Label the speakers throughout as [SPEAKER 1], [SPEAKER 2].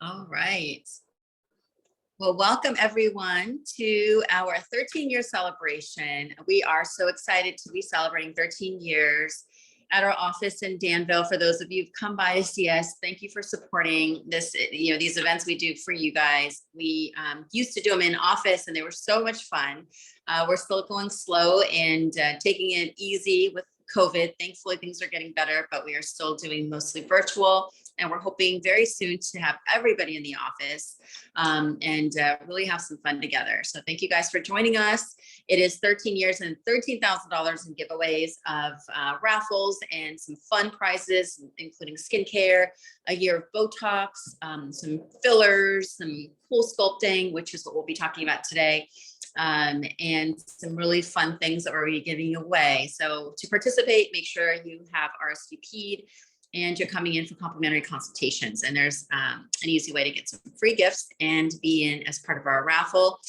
[SPEAKER 1] All right. Well, welcome everyone to our 13-year celebration. We are so excited to be celebrating 13 years at our office in Danville. For those of you who've come by to see us, thank you for supporting this, these events we do for you guys. We used to do them in office and they were so much fun. We're still going slow and taking it easy with COVID. Thankfully, things are getting better, but we are still doing mostly virtual. And we're hoping very soon to have everybody in the office and really have some fun together. So thank you guys for joining us. It is 13 years and $13,000 in giveaways of raffles and some fun prizes, including skincare, a year of Botox, some fillers, some Coolsculpting, which is what we'll be talking about today. And some really fun things that we're giving away. So to participate, make sure you have RSVP'd and you're coming in for complimentary consultations. And there's an easy way to get some free gifts and be in as part of our raffle.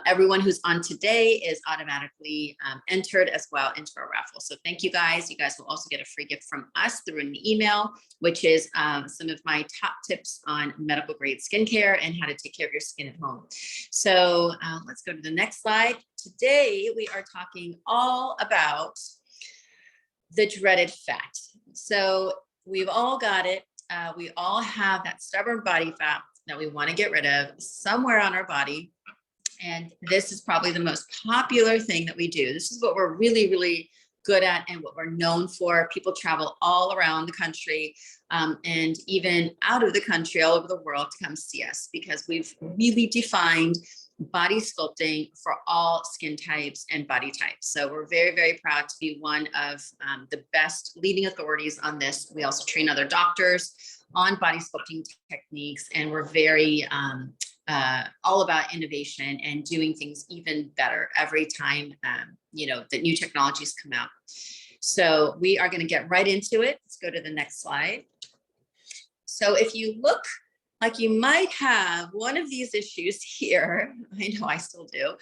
[SPEAKER 1] Everyone who's on today is automatically entered as well into our raffle. So thank you guys. You guys will also get a free gift from us through an email, which is some of my top tips on medical grade skincare and how to take care of your skin at home. So let's go to the next slide. Today, we are talking all about the dreaded fat. So we've all got it. We all have that stubborn body fat that we want to get rid of somewhere on our body. And this is probably the most popular thing that we do. This is what we're really, really good at and what we're known for. People travel all around the country and even out of the country, all over the world to come see us because we've really defined body sculpting for all skin types and body types. So we're very, very proud to be one of the best leading authorities on this. We also train other doctors on body sculpting techniques, and we're very all about innovation and doing things even better every time, that new technologies come out. So we are going to get right into it. Let's go to the next slide. So if you look like you might have one of these issues here, I know I still do,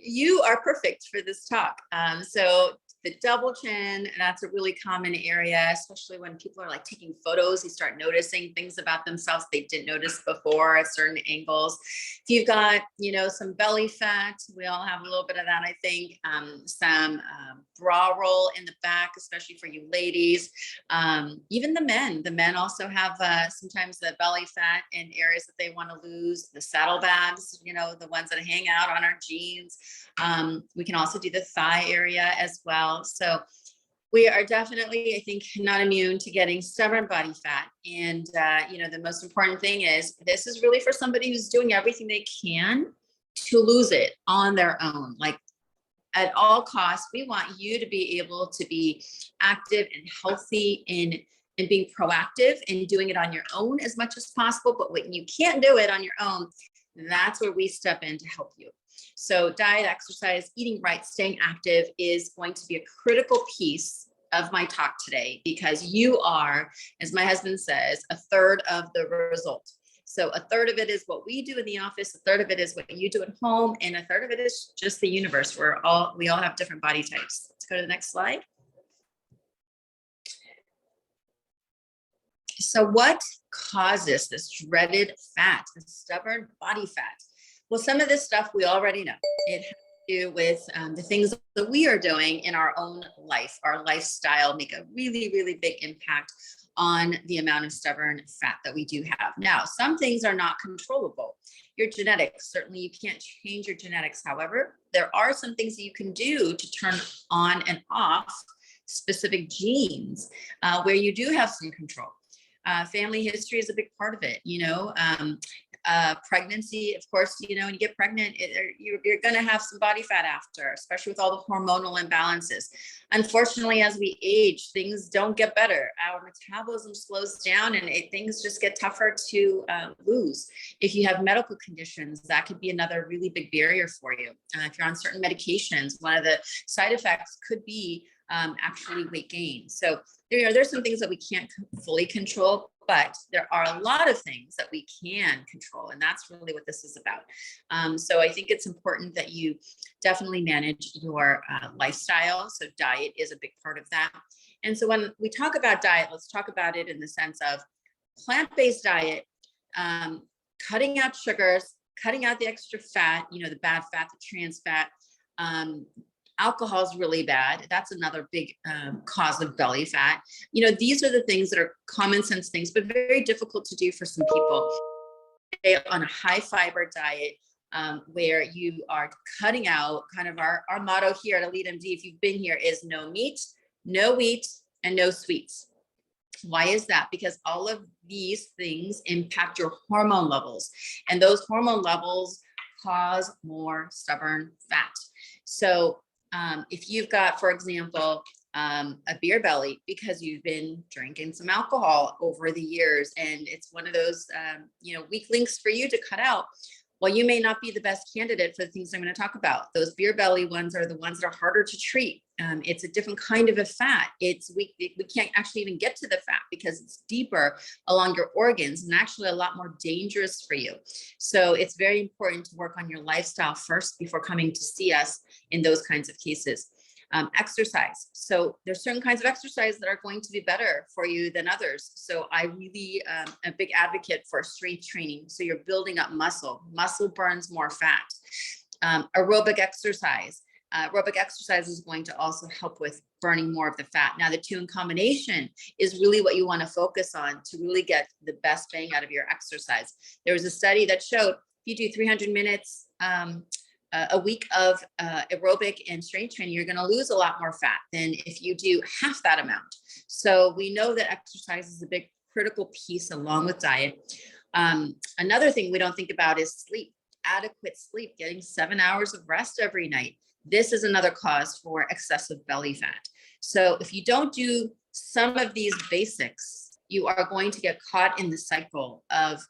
[SPEAKER 1] you are perfect for this talk. So the double chin, that's a really common area, especially when people are like taking photos, they start noticing things about themselves they didn't notice before at certain angles. If you've got, some belly fat, we all have a little bit of that, I think, some bra roll in the back, especially for you ladies, even the men also have sometimes the belly fat in areas that they want to lose, the saddlebags, the ones that hang out on our jeans. We can also do the thigh area as well. So we are definitely, I think, not immune to getting stubborn body fat. And, the most important thing is this is really for somebody who's doing everything they can to lose it on their own. Like at all costs, we want you to be able to be active and healthy and being proactive and doing it on your own as much as possible. But when you can't do it on your own, that's where we step in to help you. So diet, exercise, eating right, staying active is going to be a critical piece of my talk today because you are, as my husband says, a third of the result. So a third of it is what we do in the office, a third of it is what you do at home, and a third of it is just the universe. We all have different body types. Let's go to the next slide. So what causes this dreaded fat, the stubborn body fat? Well, some of this stuff we already know. It has to do with the things that we are doing in our own life. Our lifestyle make a really, really big impact on the amount of stubborn fat that we do have. Now, some things are not controllable. Your genetics, certainly you can't change your genetics. However, there are some things that you can do to turn on and off specific genes where you do have some control. Family history is a big part of it, pregnancy, of course, when you get pregnant, you're going to have some body fat after, especially with all the hormonal imbalances. Unfortunately, as we age, things don't get better. Our metabolism slows down and things just get tougher to lose. If you have medical conditions, that could be another really big barrier for you. If you're on certain medications, one of the side effects could be actually weight gain. So there's some things that we can't fully control, but there are a lot of things that we can control. And that's really what this is about. So I think it's important that you definitely manage your lifestyle. So diet is a big part of that. And so when we talk about diet, let's talk about it in the sense of plant-based diet cutting out sugars, cutting out the extra fat, you know, the bad fat, the trans fat. Alcohol is really bad. That's another big cause of belly fat. You know, these are the things that are common sense things, but very difficult to do for some people. On a high fiber diet, where you are cutting out kind of our motto here at Elite MD, if you've been here, is no meat, no wheat, and no sweets. Why is that? Because all of these things impact your hormone levels, and those hormone levels cause more stubborn fat. So if you've got, for example, a beer belly because you've been drinking some alcohol over the years, and it's one of those, you know, weak links for you to cut out, well, you may not be the best candidate for the things I'm going to talk about. Those beer belly ones are the ones that are harder to treat. It's a different kind of a fat. We can't actually even get to the fat because it's deeper along your organs and actually a lot more dangerous for you. So it's very important to work on your lifestyle first before coming to see us in those kinds of cases. Exercise. So there's certain kinds of exercise that are going to be better for you than others. So I really am a big advocate for strength training. So you're building up muscle. Muscle burns more fat. Aerobic exercise. Aerobic exercise is going to also help with burning more of the fat. Now, the two in combination is really what you want to focus on to really get the best bang out of your exercise. There was a study that showed if you do 300 minutes a week of aerobic and strength training, you're going to lose a lot more fat than if you do half that amount. So we know that exercise is a big critical piece along with diet. Another thing we don't think about is sleep, adequate sleep, getting 7 hours of rest every night. This is another cause for excessive belly fat. So if you don't do some of these basics, you are going to get caught in the cycle of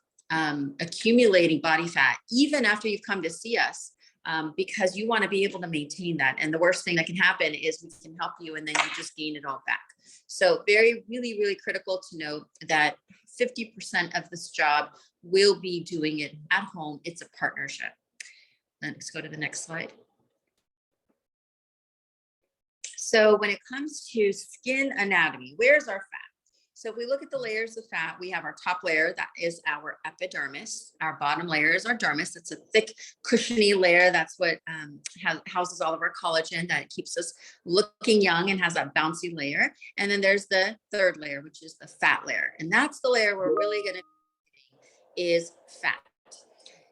[SPEAKER 1] accumulating body fat, even after you've come to see us. Because you want to be able to maintain that. And the worst thing that can happen is we can help you and then you just gain it all back. So really, really critical to know that 50% of this job will be doing it at home. It's a partnership. Let's go to the next slide. So when it comes to skin anatomy, where's our fat? So if we look at the layers of fat, we have our top layer, that is our epidermis. Our bottom layer is our dermis. It's a thick, cushiony layer. That's what houses all of our collagen, that keeps us looking young and has that bouncy layer. And then there's the third layer, which is the fat layer. And that's the layer we're really going to is fat.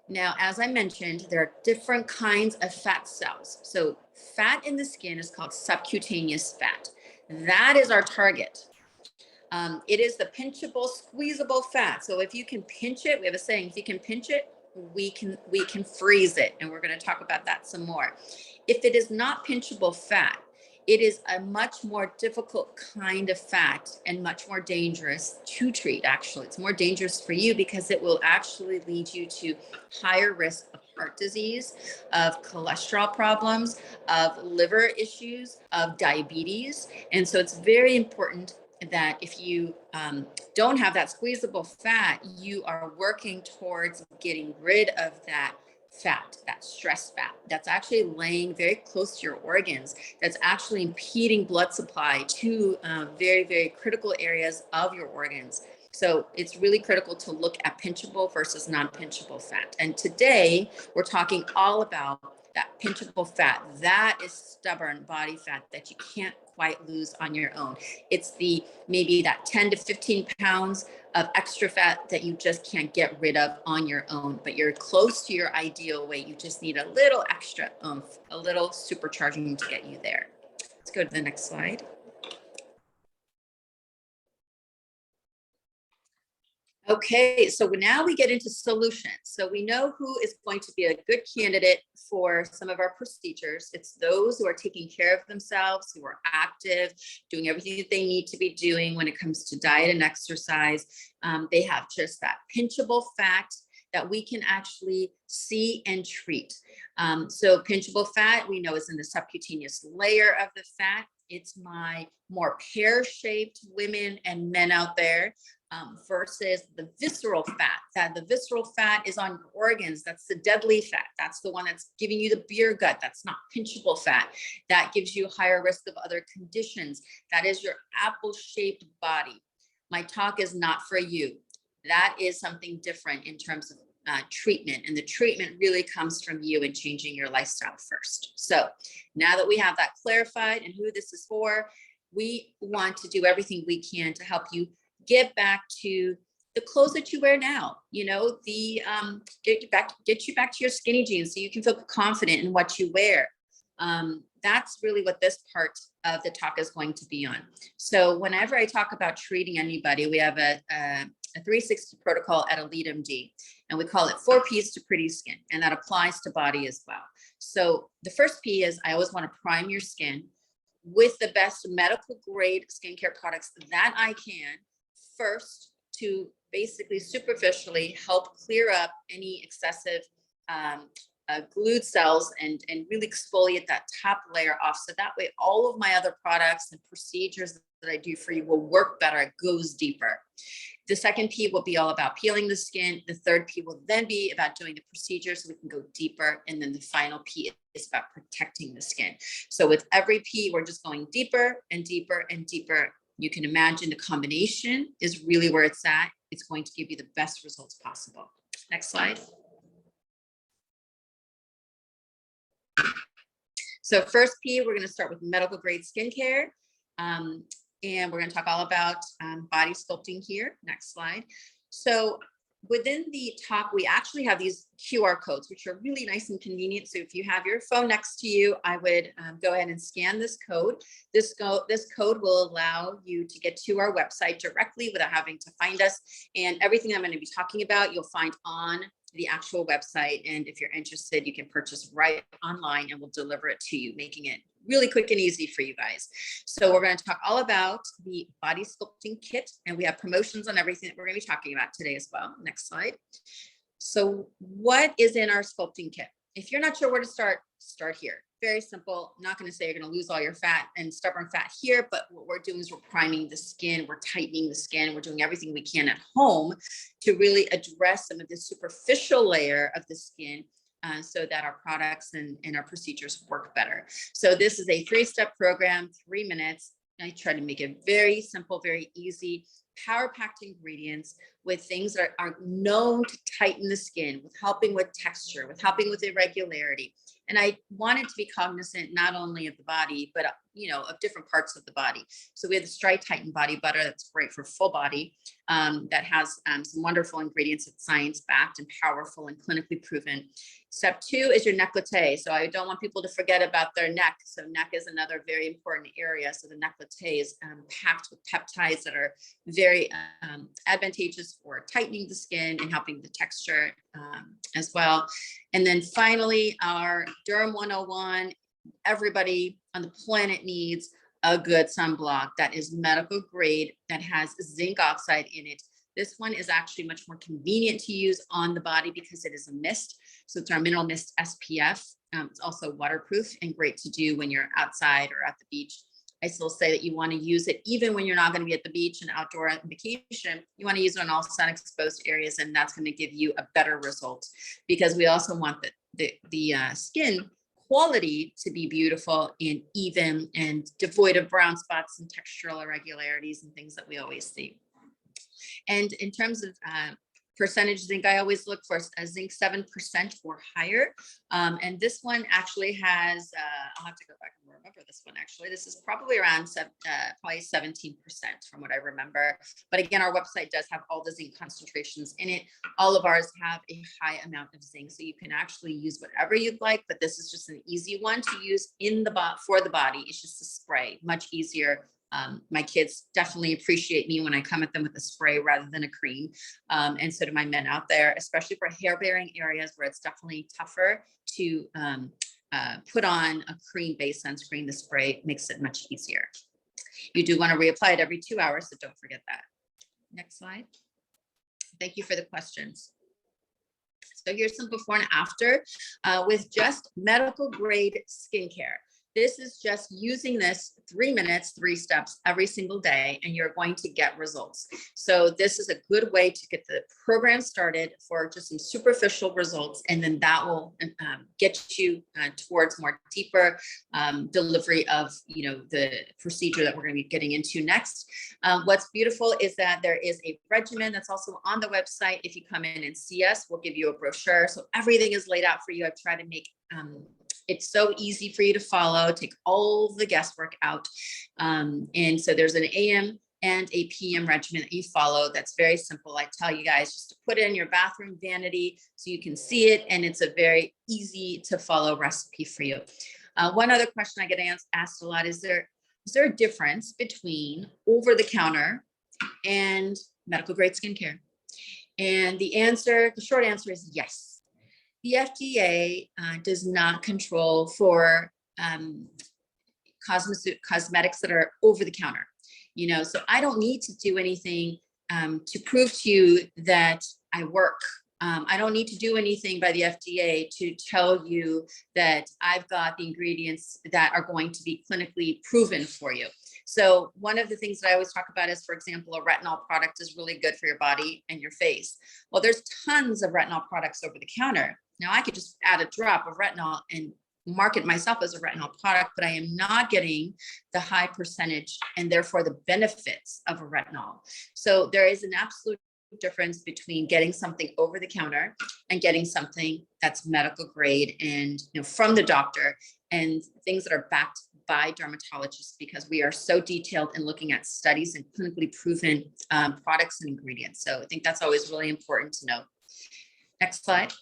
[SPEAKER 1] Now, as I mentioned, there are different kinds of fat cells. So fat in the skin is called subcutaneous fat. That is our target. It is the pinchable, squeezable fat. So if you can pinch it, we have a saying, if you can pinch it, we can freeze it. And we're going to talk about that some more. If it is not pinchable fat, it is a much more difficult kind of fat and much more dangerous to treat. Actually, it's more dangerous for you because it will actually lead you to higher risk of heart disease, of cholesterol problems, of liver issues, of diabetes. And so it's very important that if you don't have that squeezable fat, you are working towards getting rid of that fat, that stress fat that's actually laying very close to your organs, that's actually impeding blood supply to very critical areas of your organs. So it's really critical to look at pinchable versus non-pinchable fat. And today we're talking all about that pinchable fat. That is stubborn body fat that you can't quite lose on your own. It's maybe that 10 to 15 pounds of extra fat that you just can't get rid of on your own, but you're close to your ideal weight. You just need a little extra oomph, a little supercharging to get you there. Let's go to the next slide. Okay, so now we get into solutions. So we know who is going to be a good candidate for some of our procedures. It's those who are taking care of themselves, who are active, doing everything that they need to be doing when it comes to diet and exercise. They have just that pinchable fat that we can actually see and treat. So pinchable fat, we know, is in the subcutaneous layer of the fat. It's my more pear-shaped women and men out there. Versus the visceral fat. That the visceral fat is on your organs. That's the deadly fat. That's the one that's giving you the beer gut. That's not pinchable fat. That gives you higher risk of other conditions. That is your apple-shaped body. My talk is not for you. That is something different in terms of treatment, and the treatment really comes from you and changing your lifestyle first. So now that we have that clarified and who this is for, we want to do everything we can to help you get back to the clothes that you wear now, you know, the get you back to your skinny jeans so you can feel confident in what you wear. That's really what this part of the talk is going to be on. So whenever I talk about treating anybody, we have a 360 protocol at Elite MD, and we call it 4 P's to pretty skin, and that applies to body as well. So the first P is I always want to prime your skin with the best medical grade skincare products that I can first, to basically superficially help clear up any excessive glued cells and really exfoliate that top layer off. So that way, all of my other products and procedures that I do for you will work better. It goes deeper. The second P will be all about peeling the skin. The third P will then be about doing the procedure so we can go deeper. And then the final P is about protecting the skin. So with every P, we're just going deeper and deeper and deeper. You can imagine the combination is really where it's at. It's going to give you the best results possible. Next slide. So first P, we're going to start with medical grade skincare. And we're going to talk all about body sculpting here. Next slide. So within the talk, we actually have these QR codes, which are really nice and convenient. So if you have your phone next to you, I would go ahead and scan this code. This code will allow you to get to our website directly without having to find us. And everything I'm going to be talking about, you'll find on the actual website. And if you're interested, you can purchase right online and we'll deliver it to you, making it really quick and easy for you guys. So we're going to talk all about the Body Sculpting Kit, and we have promotions on everything that we're going to be talking about today as well. Next slide. So what is in our sculpting kit? If you're not sure where to start here. Very simple. I'm not going to say you're going to lose all your fat and stubborn fat here, but what we're doing is we're priming the skin, we're tightening the skin, we're doing everything we can at home to really address some of the superficial layer of the skin, so that our products and our procedures work better. So this is a 3-step program, 3 minutes. I try to make it very simple, very easy, power-packed ingredients with things that are known to tighten the skin, with helping with texture, with helping with irregularity. And I wanted to be cognizant not only of the body, but of different parts of the body. So we have the Stri Tighten Body Butter that's great for full body, that has some wonderful ingredients that's science-backed and powerful and clinically proven. Step 2 is your neckline. So I don't want people to forget about their neck. So neck is another very important area. So the neckline is packed with peptides that are very advantageous for tightening the skin and helping the texture as well. And then finally, our Derm 101, everybody on the planet needs a good sunblock that is medical grade, that has zinc oxide in it. This one is actually much more convenient to use on the body because it is a mist. So it's our Mineral Mist SPF. It's also waterproof and great to do when you're outside or at the beach. I still say that you want to use it even when you're not going to be at the beach and outdoor on vacation. You want to use it on all sun exposed areas, and that's going to give you a better result, because we also want the skin quality to be beautiful and even and devoid of brown spots and textural irregularities and things that we always see. And in terms of percentage zinc, I always look for a zinc 7% or higher. And this one actually has, I'll have to go back and remember this one actually. This is probably around probably 17% from what I remember. But again, our website does have all the zinc concentrations in it. All of ours have a high amount of zinc, so you can actually use whatever you'd like, but this is just an easy one to use for the body. It's just a spray, much easier. My kids definitely appreciate me when I come at them with a spray rather than a cream. And so do my men out there, especially for hair-bearing areas where it's definitely tougher to put on a cream-based sunscreen. The spray makes it much easier. You do want to reapply it every 2 hours, so don't forget that. Next slide. Thank you for the questions. So here's some before and after with just medical grade skincare. This is just using this 3 minutes, 3 steps every single day, and you're going to get results. So this is a good way to get the program started for just some superficial results, and then that will get you towards more deeper delivery of, you know, the procedure that we're going to be getting into next. What's beautiful is that there is a regimen that's also on the website. If you come in and see us, we'll give you a brochure. So everything is laid out for you. I've tried to make it's so easy for you to follow, take all the guesswork out. And so there's an AM and a PM regimen that you follow. That's very simple. I tell you guys just to put it in your bathroom vanity so you can see it. And it's a very easy to follow recipe for you. One other question I get asked a lot, is there a difference between over-the-counter and medical grade skincare? And the short answer is yes. The FDA does not control for cosmetics that are over the counter, you know, so I don't need to do anything to prove to you that I work. I don't need to do anything by the FDA to tell you that I've got the ingredients that are going to be clinically proven for you. So one of the things that I always talk about is, for example, a retinol product is really good for your body and your face. Well, there's tons of retinol products over the counter. Now I could just add a drop of retinol and market myself as a retinol product, but I am not getting the high percentage and therefore the benefits of a retinol. So there is an absolute difference between getting something over the counter and getting something that's medical grade and, you know, from the doctor, and things that are backed by dermatologists, because we are so detailed in looking at studies and clinically proven products and ingredients. So I think that's always really important to know. Next slide.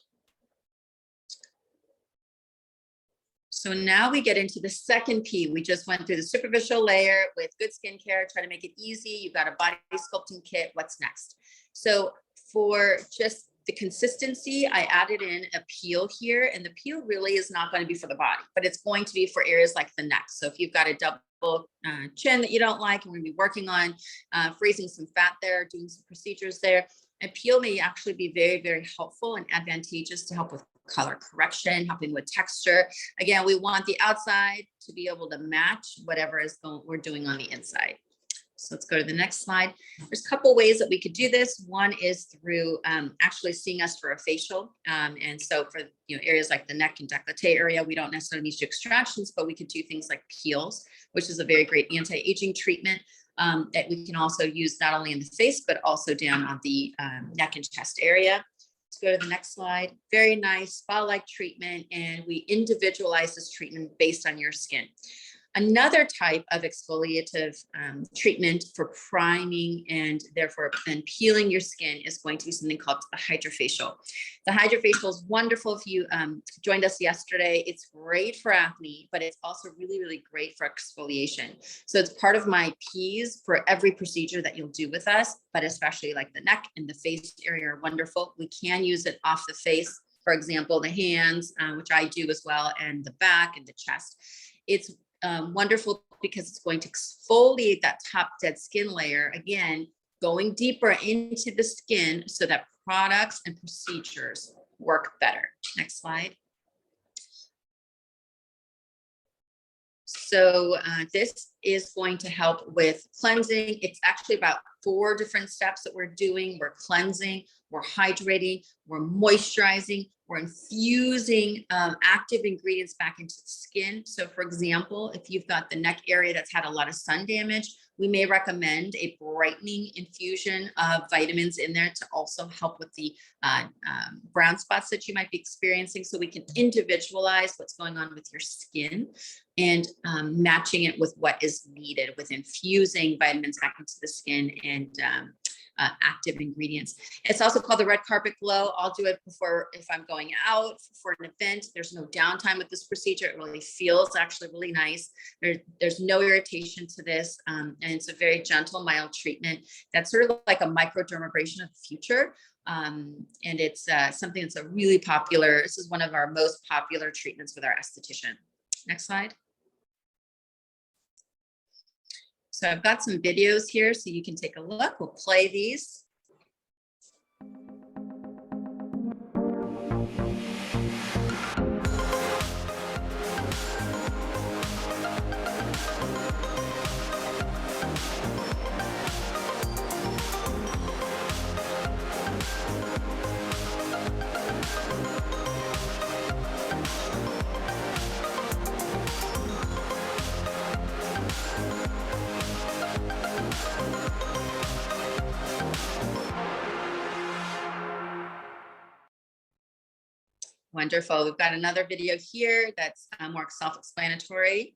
[SPEAKER 1] So now we get into the second P. We just went through the superficial layer with good skincare, try to make it easy. You've got a body sculpting kit. What's next? So for just the consistency, I added in a peel here, and the peel really is not going to be for the body, but it's going to be for areas like the neck. So if you've got a double chin that you don't like, and we're going to be working on freezing some fat there, doing some procedures there, a peel may actually be very, very helpful and advantageous to help with color correction, helping with texture. Again, we want the outside to be able to match whatever we're doing on the inside. So let's go to the next slide. There's a couple ways that we could do this. One is through actually seeing us for a facial. And so for, you know, areas like the neck and décolleté area, we don't necessarily need to do extractions, but we could do things like peels, which is a very great anti-aging treatment that we can also use not only in the face, but also down on the neck and chest area. Let's go to the next slide. Very nice spa-like treatment, and we individualize this treatment based on your skin. Another type of exfoliative treatment for priming and therefore then peeling your skin is going to be something called a Hydrafacial. The Hydrafacial is wonderful. If you joined us yesterday, it's great for acne, but it's also really, really great for exfoliation. So it's part of my P's for every procedure that you'll do with us, but especially like the neck and the face area are wonderful. We can use it off the face, for example, the hands, which I do as well, and the back and the chest. It's wonderful because it's going to exfoliate that top dead skin layer, again, going deeper into the skin so that products and procedures work better. Next slide. So this is going to help with cleansing. It's actually about 4 different steps that we're doing. We're cleansing, we're hydrating, we're moisturizing, we're infusing active ingredients back into the skin. So for example, if you've got the neck area that's had a lot of sun damage, we may recommend a brightening infusion of vitamins in there to also help with the brown spots that you might be experiencing. So we can individualize what's going on with your skin and matching it with what is needed with infusing vitamins back into the skin and active ingredients. It's also called the red carpet glow. I'll do it before, if I'm going out for an event. There's no downtime with this procedure. It really feels actually really nice. There's no irritation to this. And it's a very gentle, mild treatment that's sort of like a microdermabrasion of the future. And it's something that's a really popular, this is one of our most popular treatments with our esthetician. Next slide. So I've got some videos here so you can take a look. We'll play these. Wonderful. We've got another video here that's more self-explanatory.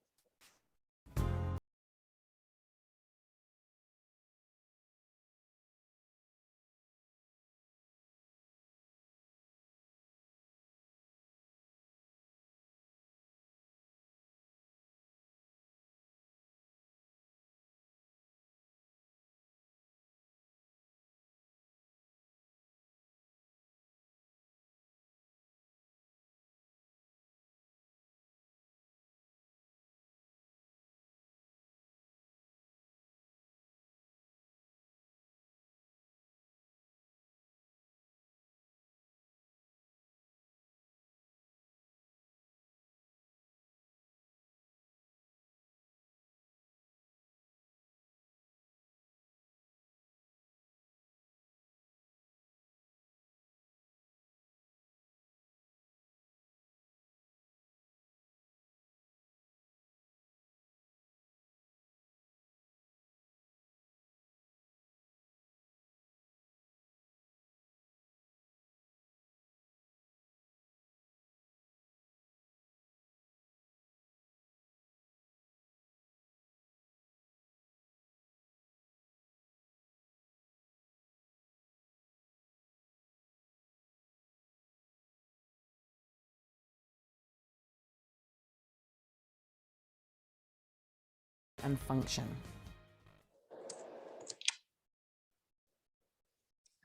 [SPEAKER 2] And function.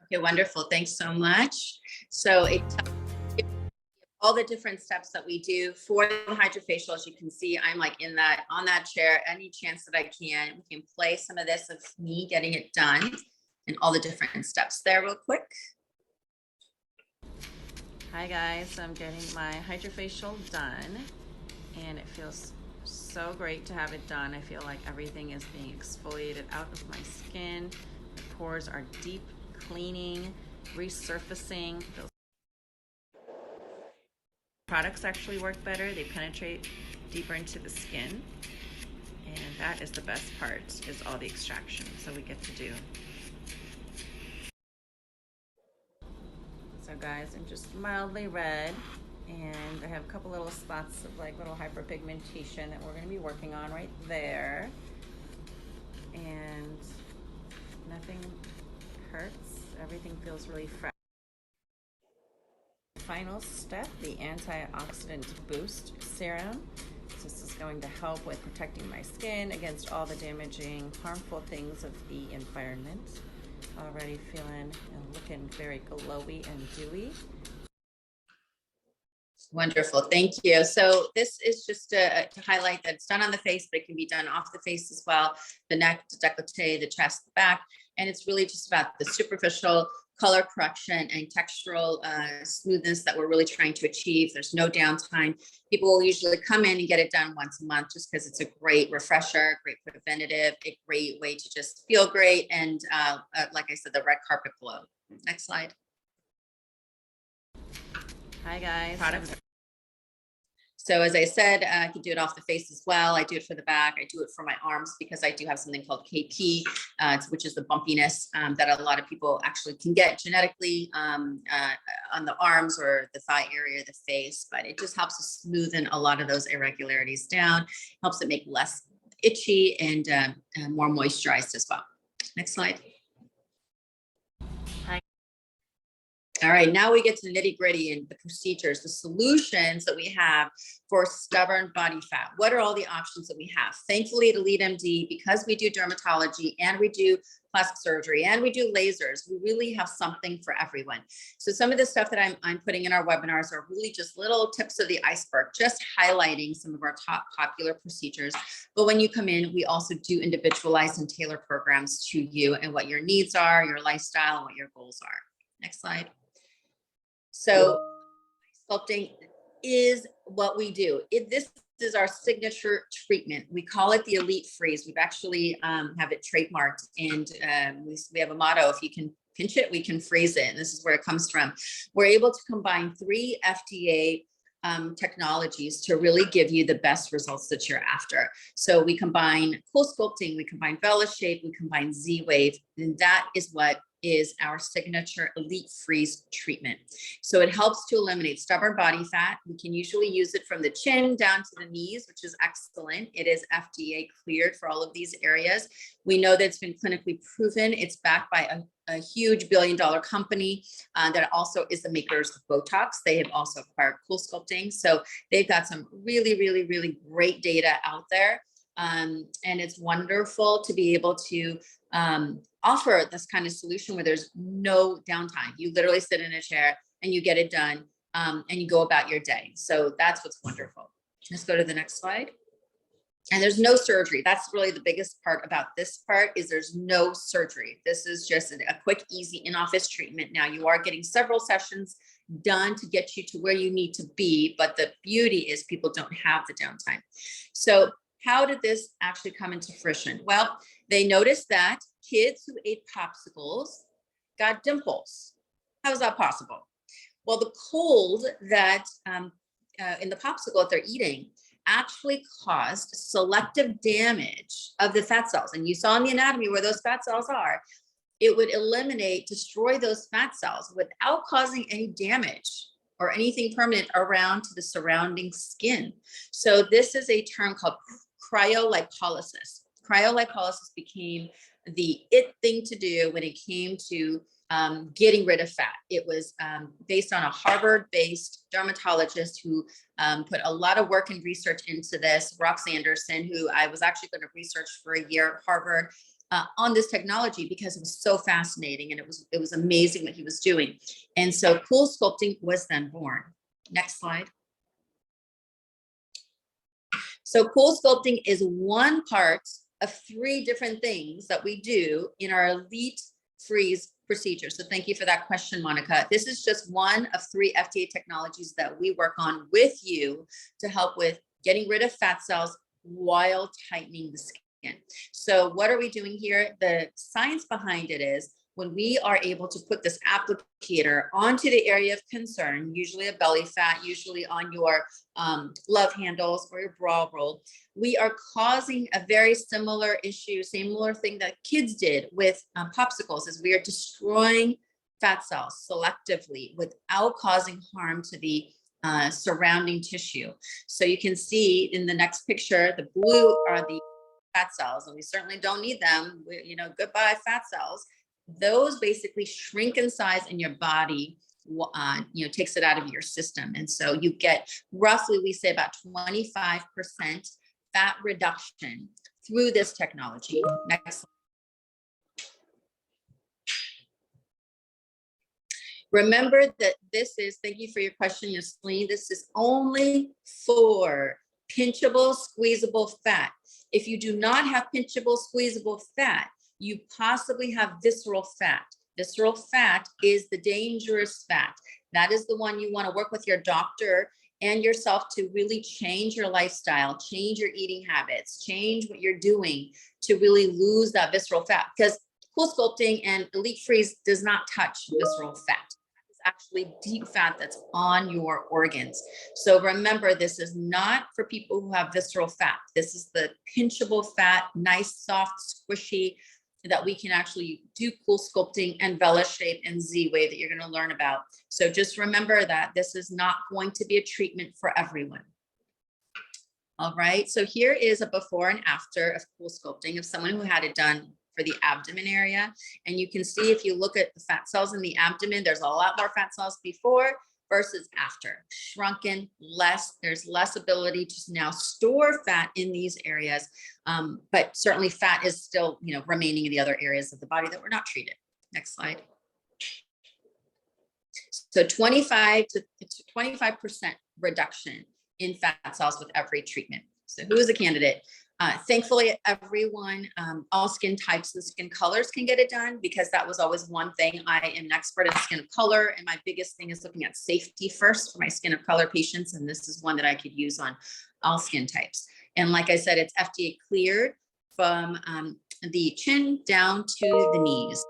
[SPEAKER 1] Okay, wonderful. Thanks so much. So it all the different steps that we do for the Hydrafacial. As you can see, I'm like on that chair any chance that I can. We can play some of this of me getting it done and all the different steps there real quick.
[SPEAKER 2] Hi guys, I'm getting my Hydrafacial done and it feels so great to have it done. I feel like everything is being exfoliated out of my skin. The pores are deep cleaning, resurfacing. Those products actually work better. They penetrate deeper into the skin. And that is the best part, is all the extraction. So we get to do. So guys, I'm just mildly red. And I have a couple little spots of like little hyperpigmentation that we're going to be working on right there. And nothing hurts. Everything feels really fresh. Final step, the Antioxidant Boost Serum. So this is going to help with protecting my skin against all the damaging, harmful things of the environment. Already feeling and looking very glowy and dewy.
[SPEAKER 1] Wonderful, thank you. So this is just to highlight that it's done on the face, but it can be done off the face as well. The neck, the décolleté, the chest, the back. And it's really just about the superficial color correction and textural smoothness that we're really trying to achieve. There's no downtime. People will usually come in and get it done once a month just because it's a great refresher, great preventative, a great way to just feel great. And like I said, the red carpet glow. Next slide.
[SPEAKER 2] Hi guys.
[SPEAKER 1] Products. So as I said, I can do it off the face as well. I do it for the back. I do it for my arms because I do have something called KP, which is the bumpiness that a lot of people actually can get genetically on the arms or the thigh area, the face, but it just helps to smoothen a lot of those irregularities down, helps it make less itchy and more moisturized as well. Next slide. All right, now we get to the nitty gritty and the procedures, the solutions that we have for stubborn body fat. What are all the options that we have? Thankfully at Elite MD, because we do dermatology and we do plastic surgery and we do lasers, we really have something for everyone. So some of the stuff that I'm putting in our webinars are really just little tips of the iceberg, just highlighting some of our top popular procedures. But when you come in, we also do individualize and tailor programs to you and what your needs are, your lifestyle, and what your goals are. Next slide. So sculpting is what we do. This is our signature treatment. We call it the Elite Freeze. We've actually have it trademarked, and we have a motto: if you can pinch it, we can freeze it. And this is where it comes from. We're able to combine 3 FDA technologies to really give you the best results that you're after. So we combine Coolsculpting, we combine VelaShape, we combine Z-Wave, and that is what is our signature Elite Freeze treatment. So it helps to eliminate stubborn body fat. We can usually use it from the chin down to the knees, which is excellent. It is FDA cleared for all of these areas. We know that it's been clinically proven. It's backed by a huge billion-dollar company that also is the makers of Botox. They have also acquired Coolsculpting. So they've got some really, really, really great data out there. And it's wonderful to be able to offer this kind of solution where there's no downtime. You literally sit in a chair and you get it done, and you go about your day. So that's what's wonderful. Let's go to the next slide. And there's no surgery. That's really the biggest part about this part, is there's no surgery. This is just a quick, easy in-office treatment. Now you are getting several sessions done to get you to where you need to be, but the beauty is people don't have the downtime. So how did this actually come into fruition? Well, they noticed that kids who ate popsicles got dimples. How is that possible? Well, the cold that in the popsicle that they're eating actually caused selective damage of the fat cells. And you saw in the anatomy where those fat cells are. It would eliminate, destroy those fat cells without causing any damage or anything permanent around to the surrounding skin. So this is a term called cryolipolysis. Cryolipolysis became the it thing to do when it came to getting rid of fat. It was based on a Harvard-based dermatologist who put a lot of work and research into this, Rox Anderson, who I was actually going to research for a year at Harvard on this technology because it was so fascinating and it was amazing what he was doing. And so Coolsculpting was then born. Next slide. So Coolsculpting is one part of 3 different things that we do in our Elite Freeze procedure. So thank you for that question, Monica. This is just one of 3 FDA technologies that we work on with you to help with getting rid of fat cells while tightening the skin. So what are we doing here? The science behind it is when we are able to put this applicator onto the area of concern, usually a belly fat, usually on your love handles or your bra roll, we are causing a very similar issue, similar thing that kids did with popsicles, is we are destroying fat cells selectively without causing harm to the surrounding tissue. So you can see in the next picture, the blue are the fat cells, and we certainly don't need them. Goodbye fat cells. Those basically shrink in size in your body, takes it out of your system. And so you get roughly, we say about 25% fat reduction through this technology. Next slide. Remember that this is, thank you for your question, Yasleen, this is only for pinchable, squeezable fat. If you do not have pinchable, squeezable fat, you possibly have visceral fat. Visceral fat is the dangerous fat. That is the one you want to work with your doctor and yourself to really change your lifestyle, change your eating habits, change what you're doing to really lose that visceral fat. Because Coolsculpting and Elite Freeze does not touch visceral fat. It's actually deep fat that's on your organs. So remember, this is not for people who have visceral fat. This is the pinchable fat, nice, soft, squishy, that we can actually do Coolsculpting and Vela Shape and Z-Wave that you're going to learn about. So just remember that this is not going to be a treatment for everyone. All right, so here is a before and after of Coolsculpting of someone who had it done for the abdomen area. And you can see if you look at the fat cells in the abdomen, there's a lot more fat cells before versus after. Shrunken, there's less ability to now store fat in these areas, but certainly fat is still, remaining in the other areas of the body that were not treated. Next slide. So 25% reduction in fat cells with every treatment. So who is a candidate? Thankfully, everyone, all skin types and skin colors can get it done, because that was always one thing. I am an expert in skin of color, and my biggest thing is looking at safety first for my skin of color patients. And this is one that I could use on all skin types. And like I said, it's FDA cleared from the chin down to the knees.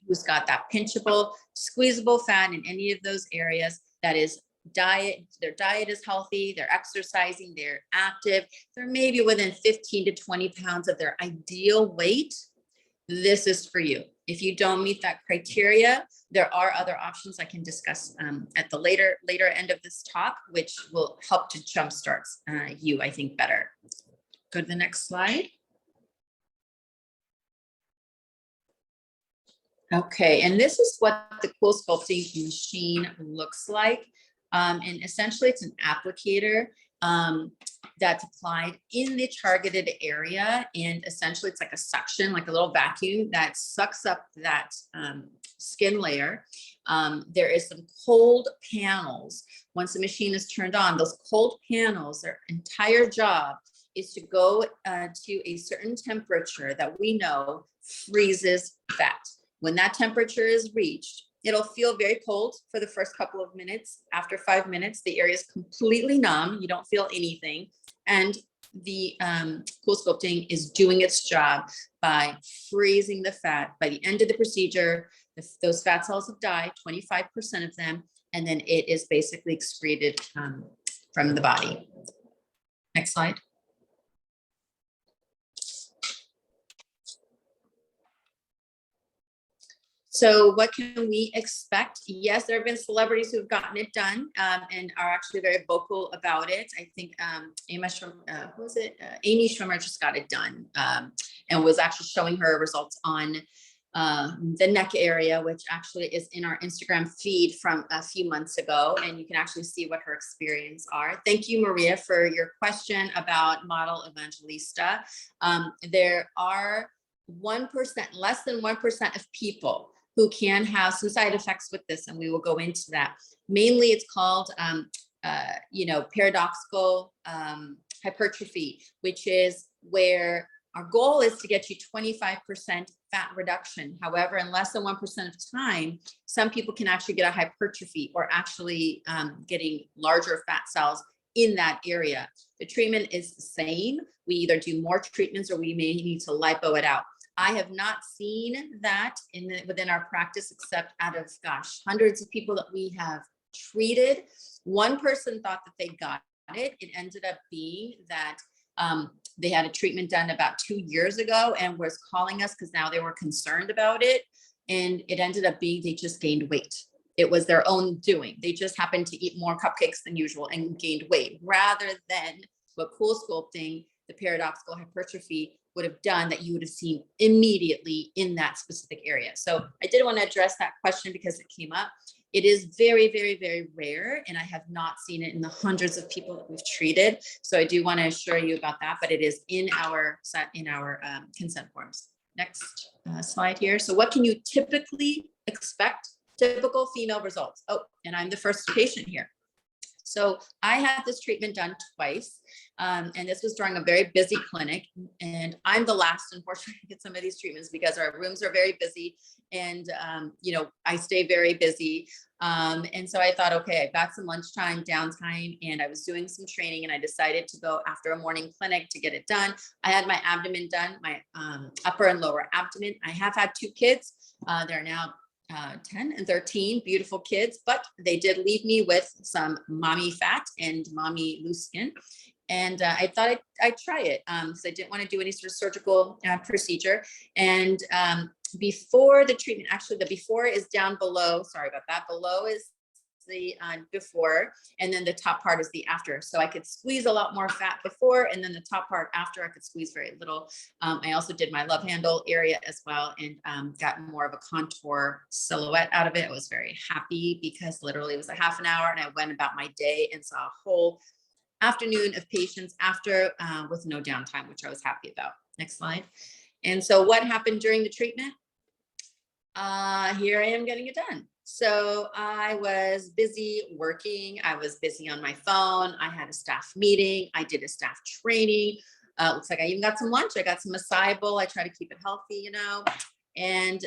[SPEAKER 1] Who's got that pinchable, squeezable fat in any of those areas, that is their diet is healthy, they're exercising, they're active, they're maybe within 15 to 20 pounds of their ideal weight, this is for you. If you don't meet that criteria, there are other options I can discuss at the later end of this talk, which will help to jumpstart you, I think, better. Go to the next slide. Okay, and this is what the Coolsculpting machine looks like. And essentially it's an applicator that's applied in the targeted area. And essentially it's like a suction, like a little vacuum that sucks up that skin layer. There is some cold panels. Once the machine is turned on, those cold panels, their entire job is to go to a certain temperature that we know freezes fat. When that temperature is reached, it'll feel very cold for the first couple of minutes. After 5 minutes, the area is completely numb. You don't feel anything. And the Coolsculpting is doing its job by freezing the fat. By the end of the procedure, those fat cells have died, 25% of them, and then it is basically excreted from the body. Next slide. So what can we expect? Yes, there have been celebrities who have gotten it done and are actually very vocal about it. I think Amy Schwimmer just got it done and was actually showing her results on the neck area, which actually is in our Instagram feed from a few months ago. And you can actually see what her experience are. Thank you, Maria, for your question about model Evangelista. There are 1%, less than 1% of people who can have some side effects with this, and we will go into that. Mainly it's called, paradoxical hypertrophy, which is where our goal is to get you 25% fat reduction. However, in less than 1% of time, some people can actually get a hypertrophy or actually getting larger fat cells in that area. The treatment is the same. We either do more treatments or we may need to lipo it out. I have not seen that within our practice, except out of, hundreds of people that we have treated. One person thought that they got it. It ended up being that they had a treatment done about 2 years ago and was calling us because now they were concerned about it. And it ended up being they just gained weight. It was their own doing. They just happened to eat more cupcakes than usual and gained weight, rather than what Coolsculpting, the paradoxical hypertrophy, would have done that you would have seen immediately in that specific area. So I did want to address that question because it came up. It is very, very, very rare, and I have not seen it in the hundreds of people that we've treated. So I do want to assure you about that, but it is in our consent forms. Next slide here. So what can you typically expect? Typical female results. Oh, and I'm the first patient here. So I had this treatment done twice, and this was during a very busy clinic, and I'm the last, unfortunately, to get some of these treatments because our rooms are very busy, and I stay very busy. And so I thought, okay, I got some lunchtime downtime, and I was doing some training, and I decided to go after a morning clinic to get it done. I had my abdomen done, my upper and lower abdomen. I have had 2 kids. They're now 10 and 13, beautiful kids, but they did leave me with some mommy fat and mommy loose skin. And I thought I'd try it. So I didn't want to do any sort of surgical procedure. And before the treatment, actually the before is down below. Sorry about that. Below is the before, and then the top part is the after. So I could squeeze a lot more fat before, and then the top part after I could squeeze very little. I also did my love handle area as well, and got more of a contour silhouette out of it. I was very happy because literally it was a half an hour, and I went about my day and saw a whole afternoon of patients after with no downtime, which I was happy about. Next slide. And so what happened during the treatment? Here I am getting it done. So I was busy working. I was busy on my phone. I had a staff meeting. I did a staff training. Looks like I even got some lunch. I got some acai bowl. I try to keep it healthy, And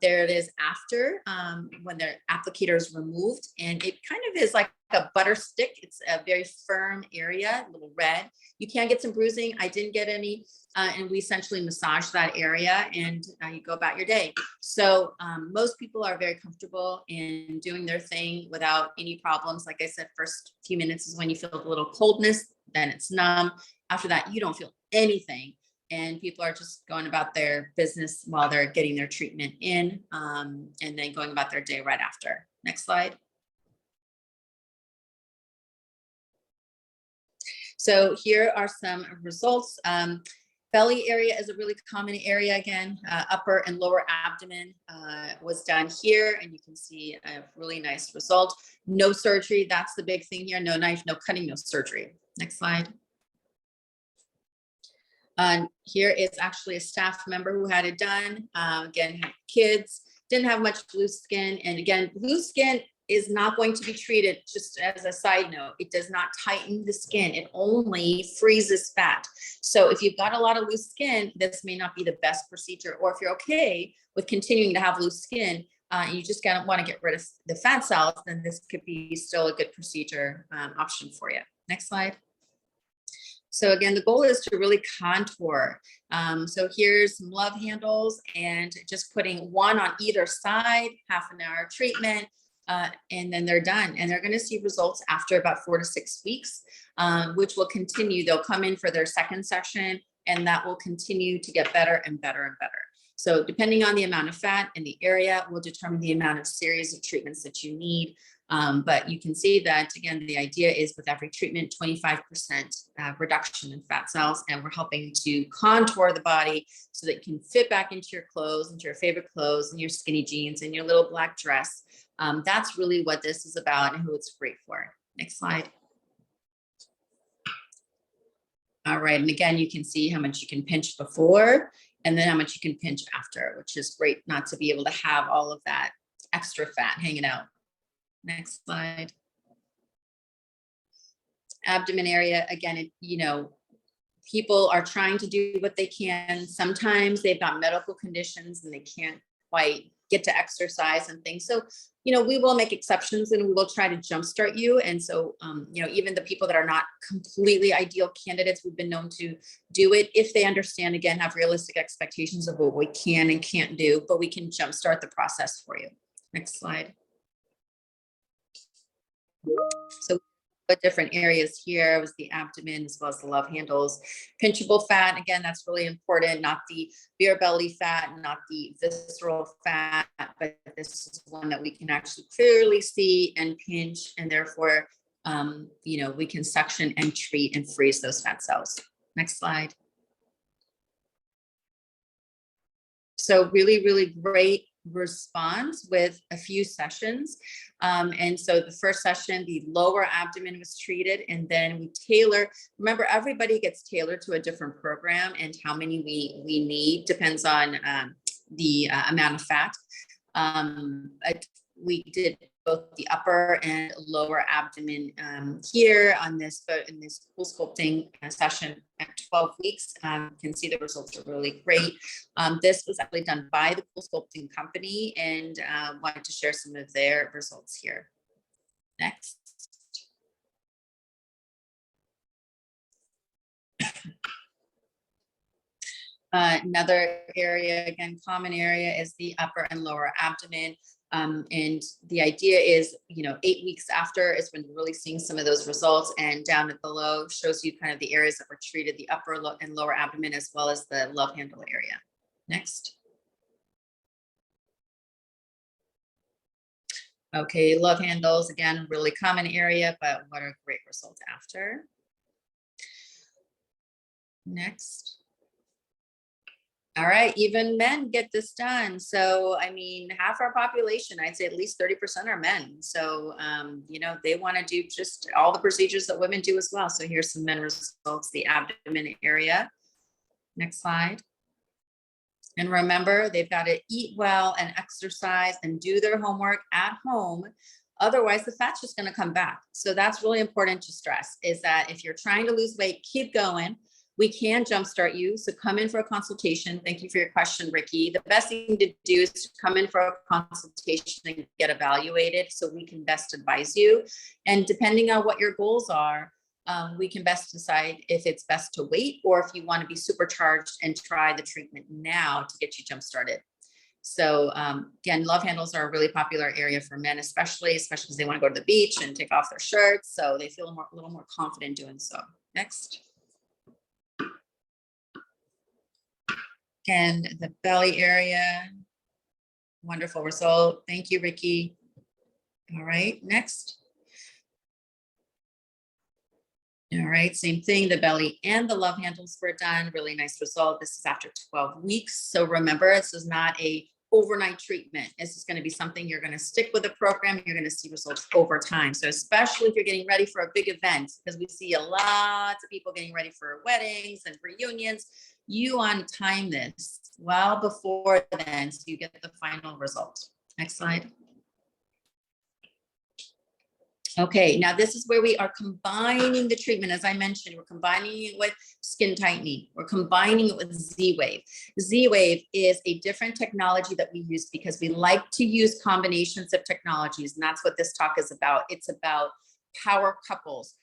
[SPEAKER 1] there it is after when the applicator is removed, and it kind of is like a butter stick. It's a very firm area, a little red. You can get some bruising. I didn't get any, and we essentially massage that area, and you go about your day. So most people are very comfortable in doing their thing without any problems. Like I said, first few minutes is when you feel a little coldness, then it's numb. After that, you don't feel anything. and people are just going about their business while they're getting their treatment in, and then going about their day right after. Next slide. So here are some results. Belly area is a really common area. Again, upper and lower abdomen was done here, and you can see a really nice result. No surgery, that's the big thing here. No knife, no cutting, no surgery. Next slide. Here is actually a staff member who had it done. Again, had kids, didn't have much loose skin. And again, loose skin is not going to be treated, just as a side note. It does not tighten the skin. It only freezes fat. So if you've got a lot of loose skin, this may not be the best procedure. Or if you're okay with continuing to have loose skin, and you just want to get rid of the fat cells, then this could be still a good procedure option for you. Next slide. So again, the goal is to really contour. So here's some love handles and just putting one on either side, half an hour treatment, and then they're done. And they're going to see results after about 4 to 6 weeks, which will continue. They'll come in for their second session, and that will continue to get better and better and better. So depending on the amount of fat in the area will determine the amount of series of treatments that you need. But you can see that, again, the idea is with every treatment, 25% reduction in fat cells, and we're helping to contour the body so that you can fit back into your clothes, into your favorite clothes, and your skinny jeans and your little black dress. That's really what this is about and who it's great for. Next slide. All right, and again, you can see how much you can pinch before and then how much you can pinch after, which is great not to be able to have all of that extra fat hanging out. Next slide. Abdomen area, again, people are trying to do what they can. Sometimes they've got medical conditions and they can't quite get to exercise and things. So, we will make exceptions and we will try to jumpstart you. And so, even the people that are not completely ideal candidates, we've been known to do it if they understand, again, have realistic expectations of what we can and can't do, but we can jumpstart the process for you. Next slide. So the different areas here was the abdomen as well as the love handles. Pinchable fat, again, that's really important, not the beer belly fat, not the visceral fat, but this is one that we can actually clearly see and pinch, and therefore, we can suction and treat and freeze those fat cells. Next slide. So really, really great response with a few sessions. And so the first session, the lower abdomen was treated, and then we remember, everybody gets tailored to a different program, and how many we need depends on the amount of fat. We did both the upper and lower abdomen here in this Coolsculpting session at 12 weeks. You can see the results are really great. This was actually done by the Coolsculpting company, and wanted to share some of their results here. Next. Another area, again, common area, is the upper and lower abdomen. And the idea is, 8 weeks after is when you're really seeing some of those results, and down at the low shows you kind of the areas that were treated, the upper and lower abdomen, as well as the love handle area. Next. Okay, love handles, again, really common area, but what are great results after. Next. All right, even men get this done. So, half our population, I'd say at least 30% are men. So, they want to do just all the procedures that women do as well. So here's some men results, the abdomen area. Next slide. And remember, they've got to eat well and exercise and do their homework at home. Otherwise, the fat's just going to come back. So that's really important to stress, is that if you're trying to lose weight, keep going. We can jumpstart you. So come in for a consultation. Thank you for your question, Ricky. The best thing to do is to come in for a consultation and get evaluated so we can best advise you. And depending on what your goals are, we can best decide if it's best to wait, or if you want to be supercharged and try the treatment now to get you jump-started. So again, love handles are a really popular area for men, especially because they want to go to the beach and take off their shirts. So they feel a little more confident doing so. Next. And the belly area. Wonderful result. Thank you, Ricky. All right, next. All right, same thing. The belly and the love handles were done. Really nice result. This is after 12 weeks. So remember, this is not a overnight treatment. This is going to be something you're going to stick with the program. You're going to see results over time. So especially if you're getting ready for a big event, because we see a lot of people getting ready for weddings and reunions, you want to time this well before then so you get the final result. Next slide. Okay, now this is where we are combining the treatment. As I mentioned, we're combining it with skin tightening. We're combining it with Z-Wave. Z-Wave is a different technology that we use because we like to use combinations of technologies, and that's what this talk is about. It's about power couples,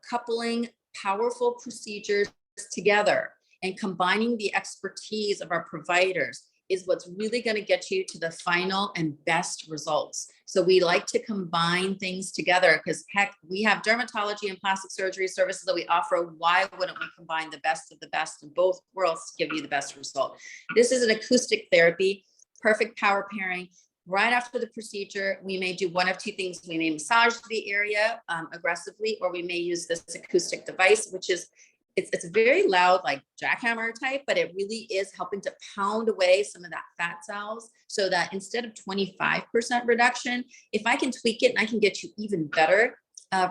[SPEAKER 1] coupling powerful procedures together and combining the expertise of our providers is what's really going to get you to the final and best results. So we like to combine things together because heck, we have dermatology and plastic surgery services that we offer. Why wouldn't we combine the best of the best in both worlds to give you the best result? This is an acoustic therapy, perfect power pairing. Right after the procedure, we may do one of two things. We may massage the area aggressively, or we may use this acoustic device, which is it's very loud, like jackhammer type, but it really is helping to pound away some of that fat cells so that instead of 25% reduction, if I can tweak it and I can get you even better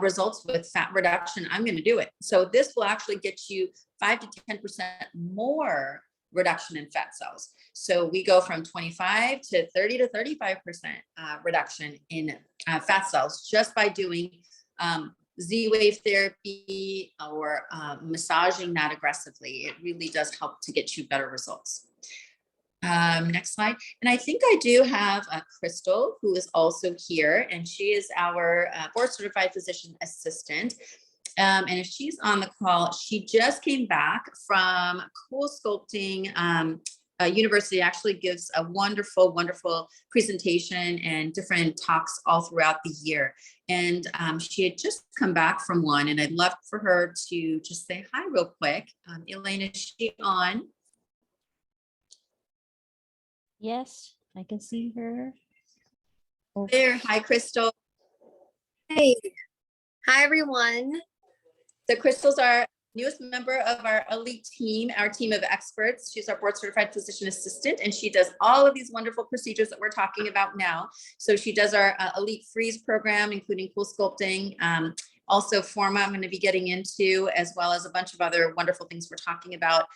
[SPEAKER 1] results with fat reduction, I'm going to do it. So this will actually get you 5 to 10% more reduction in fat cells. So we go from 25 to 30 to 35% reduction in fat cells just by doing Z-Wave therapy or massaging that aggressively. It really does help to get you better results. Next slide. And I think I do have Crystal, who is also here, and she is our board certified physician assistant. And if she's on the call, she just came back from Coolsculpting University. Actually gives a wonderful, wonderful presentation and different talks all throughout the year. And she had just come back from one, and I'd love for her to just say hi real quick. Elaine, is she on?
[SPEAKER 3] Yes, I can see her.
[SPEAKER 1] There. Hi, Crystal.
[SPEAKER 4] Hey, hi everyone.
[SPEAKER 1] So Crystal's our newest member of our elite team, our team of experts. She's our board certified physician assistant, and she does all of these wonderful procedures that we're talking about now. So she does our elite freeze program, including Coolsculpting, also Forma I'm going to be getting into, as well as a bunch of other wonderful things we're talking about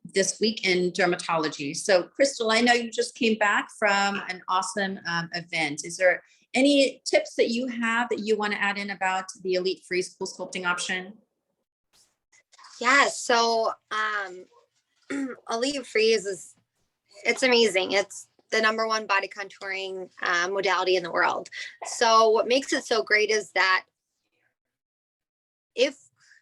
[SPEAKER 1] this week in dermatology. So Crystal, I know you just came back from an awesome event. Is there any tips that you have that you want to add in about the elite freeze Coolsculpting option?
[SPEAKER 4] Yeah, so Elite Freeze it's amazing. It's the #1 body contouring modality in the world. So what makes it so great is that if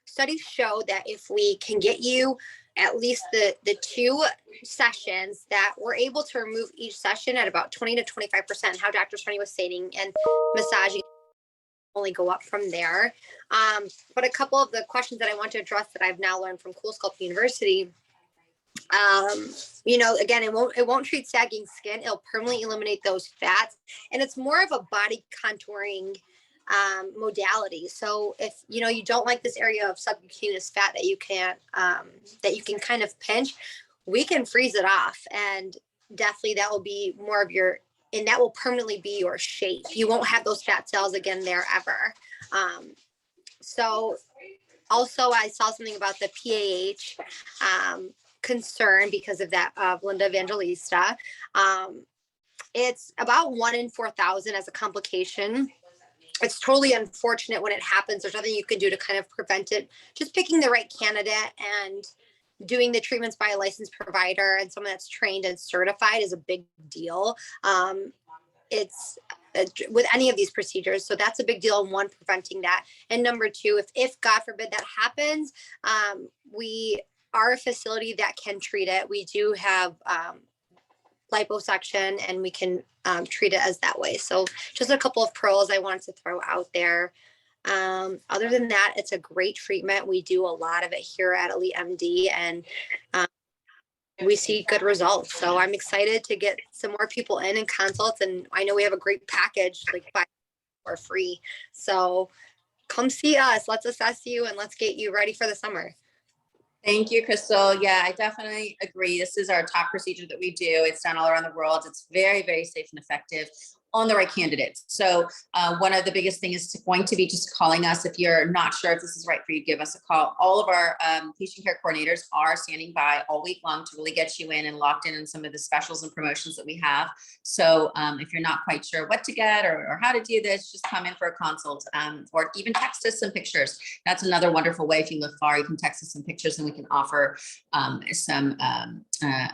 [SPEAKER 4] studies show that if we can get you at least the 2 sessions, that we're able to remove each session at about 20 to 25%, how Dr. Sonny was stating, and massaging only go up from there. But a couple of the questions that I want to address that I've now learned from Coolsculpting University, you know, again, it won't treat sagging skin. It'll permanently eliminate those fats, and it's more of a body contouring modality. So if you know you don't like this area of subcutaneous fat that you can kind of pinch, we can freeze it off, and definitely that will be more of your, and that will permanently be your shape. You won't have those fat cells again there ever. So also I saw something about the PAH concern because of that Linda Evangelista. It's about 1 in 4,000 as a complication. It's totally unfortunate when it happens. There's nothing you can do to kind of prevent it. Just picking the right candidate and doing the treatments by a licensed provider and someone that's trained and certified is a big deal. It's with any of these procedures. So that's a big deal. And 1, preventing that. And number 2, if God forbid that happens, we are a facility that can treat it. We do have liposuction, and we can treat it as that way. So just a couple of pros I wanted to throw out there. Other than that, it's a great treatment. We do a lot of it here at Elite MD, and we see good results. So I'm excited to get some more people in and consults. And I know we have a great package, like buy for free. So come see us. Let's assess you and let's get you ready for the summer.
[SPEAKER 1] Thank you, Crystal. Yeah, I definitely agree. This is our top procedure that we do. It's done all around the world. It's very, very safe and effective on the right candidates. So one of the biggest things is going to be just calling us. If you're not sure if this is right for you, give us a call. All of our patient care coordinators are standing by all week long to really get you in and locked in on some of the specials and promotions that we have. So if you're not quite sure what to get or how to do this, just come in for a consult or even text us some pictures. That's another wonderful way. If you live far, you can text us some pictures and we can offer some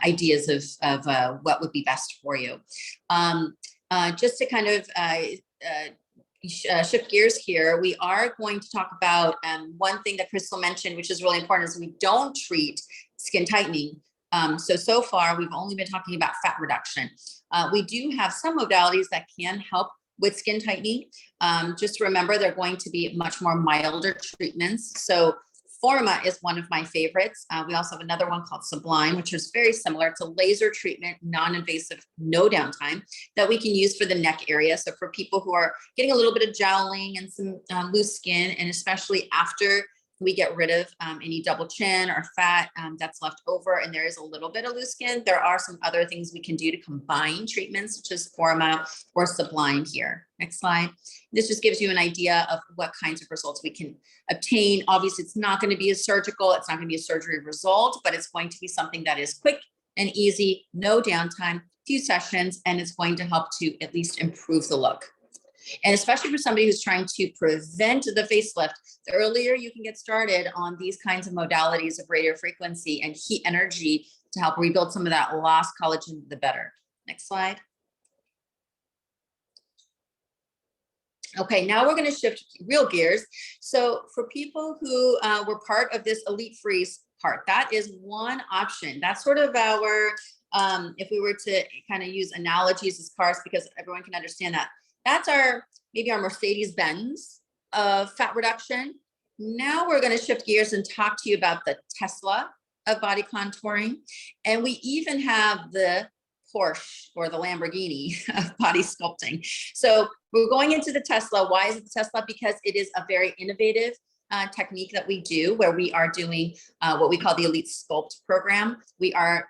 [SPEAKER 1] ideas of what would be best for you. Just to kind of shift gears here, we are going to talk about one thing that Crystal mentioned, which is really important, is we don't treat skin tightening. So far, we've only been talking about fat reduction. We do have some modalities that can help with skin tightening. Just remember, they're going to be much more milder treatments. So Forma is one of my favorites. We also have another one called Sublime, which is very similar. It's a laser treatment, non-invasive, no downtime, that we can use for the neck area. So for people who are getting a little bit of jowling and some loose skin, and especially after we get rid of any double chin or fat that's left over, and there is a little bit of loose skin, there are some other things we can do to combine treatments, such as Forma or Sublime here. Next slide. This just gives you an idea of what kinds of results we can obtain. Obviously, it's not going to be a surgical, it's not going to be a surgery result, but it's going to be something that is quick and easy, no downtime, few sessions, and it's going to help to at least improve the look. And especially for somebody who's trying to prevent the facelift, the earlier you can get started on these kinds of modalities of radio frequency and heat energy to help rebuild some of that lost collagen, the better. Next slide. Okay, now we're going to shift real gears. So for people who were part of this Elite Freeze part, that is one option. That's sort of our, if we were to kind of use analogies as cars, because everyone can understand that. That's our, maybe our Mercedes-Benz of fat reduction. Now we're going to shift gears and talk to you about the Tesla of body contouring. And we even have the Porsche or the Lamborghini of body sculpting. So we're going into the Tesla. Why is it the Tesla? Because it is a very innovative technique that we do, where we are doing what we call the Elite Sculpt program. We are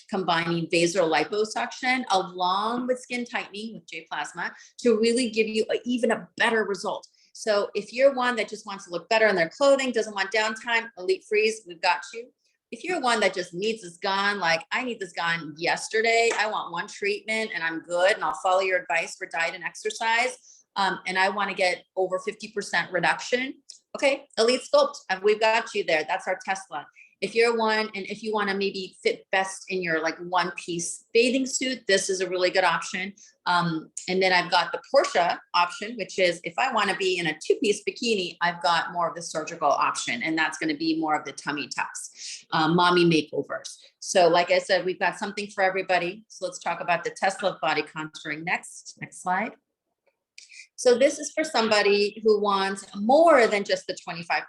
[SPEAKER 1] combining vasoliposuction along with skin tightening with J-plasma to really give you even a better result. So if you're one that just wants to look better in their clothing, doesn't want downtime, Elite Freeze, we've got you. If you're one that just needs this gone, like I need this gone yesterday, I want one treatment and I'm good, and I'll follow your advice for diet and exercise, and I want to get over 50% reduction, okay, Elite Sculpt, we've got you there. That's our Tesla. If you're one, and if you want to maybe fit best in your like one piece bathing suit, this is a really good option. And then I've got the Porsche option, which is if I want to be in a two-piece bikini, I've got more of the surgical option, and that's going to be more of the tummy tucks, mommy makeovers. So like I said, we've got something for everybody. So let's talk about the Tesla of body contouring next. Next slide. So this is for somebody who wants more than just the 25%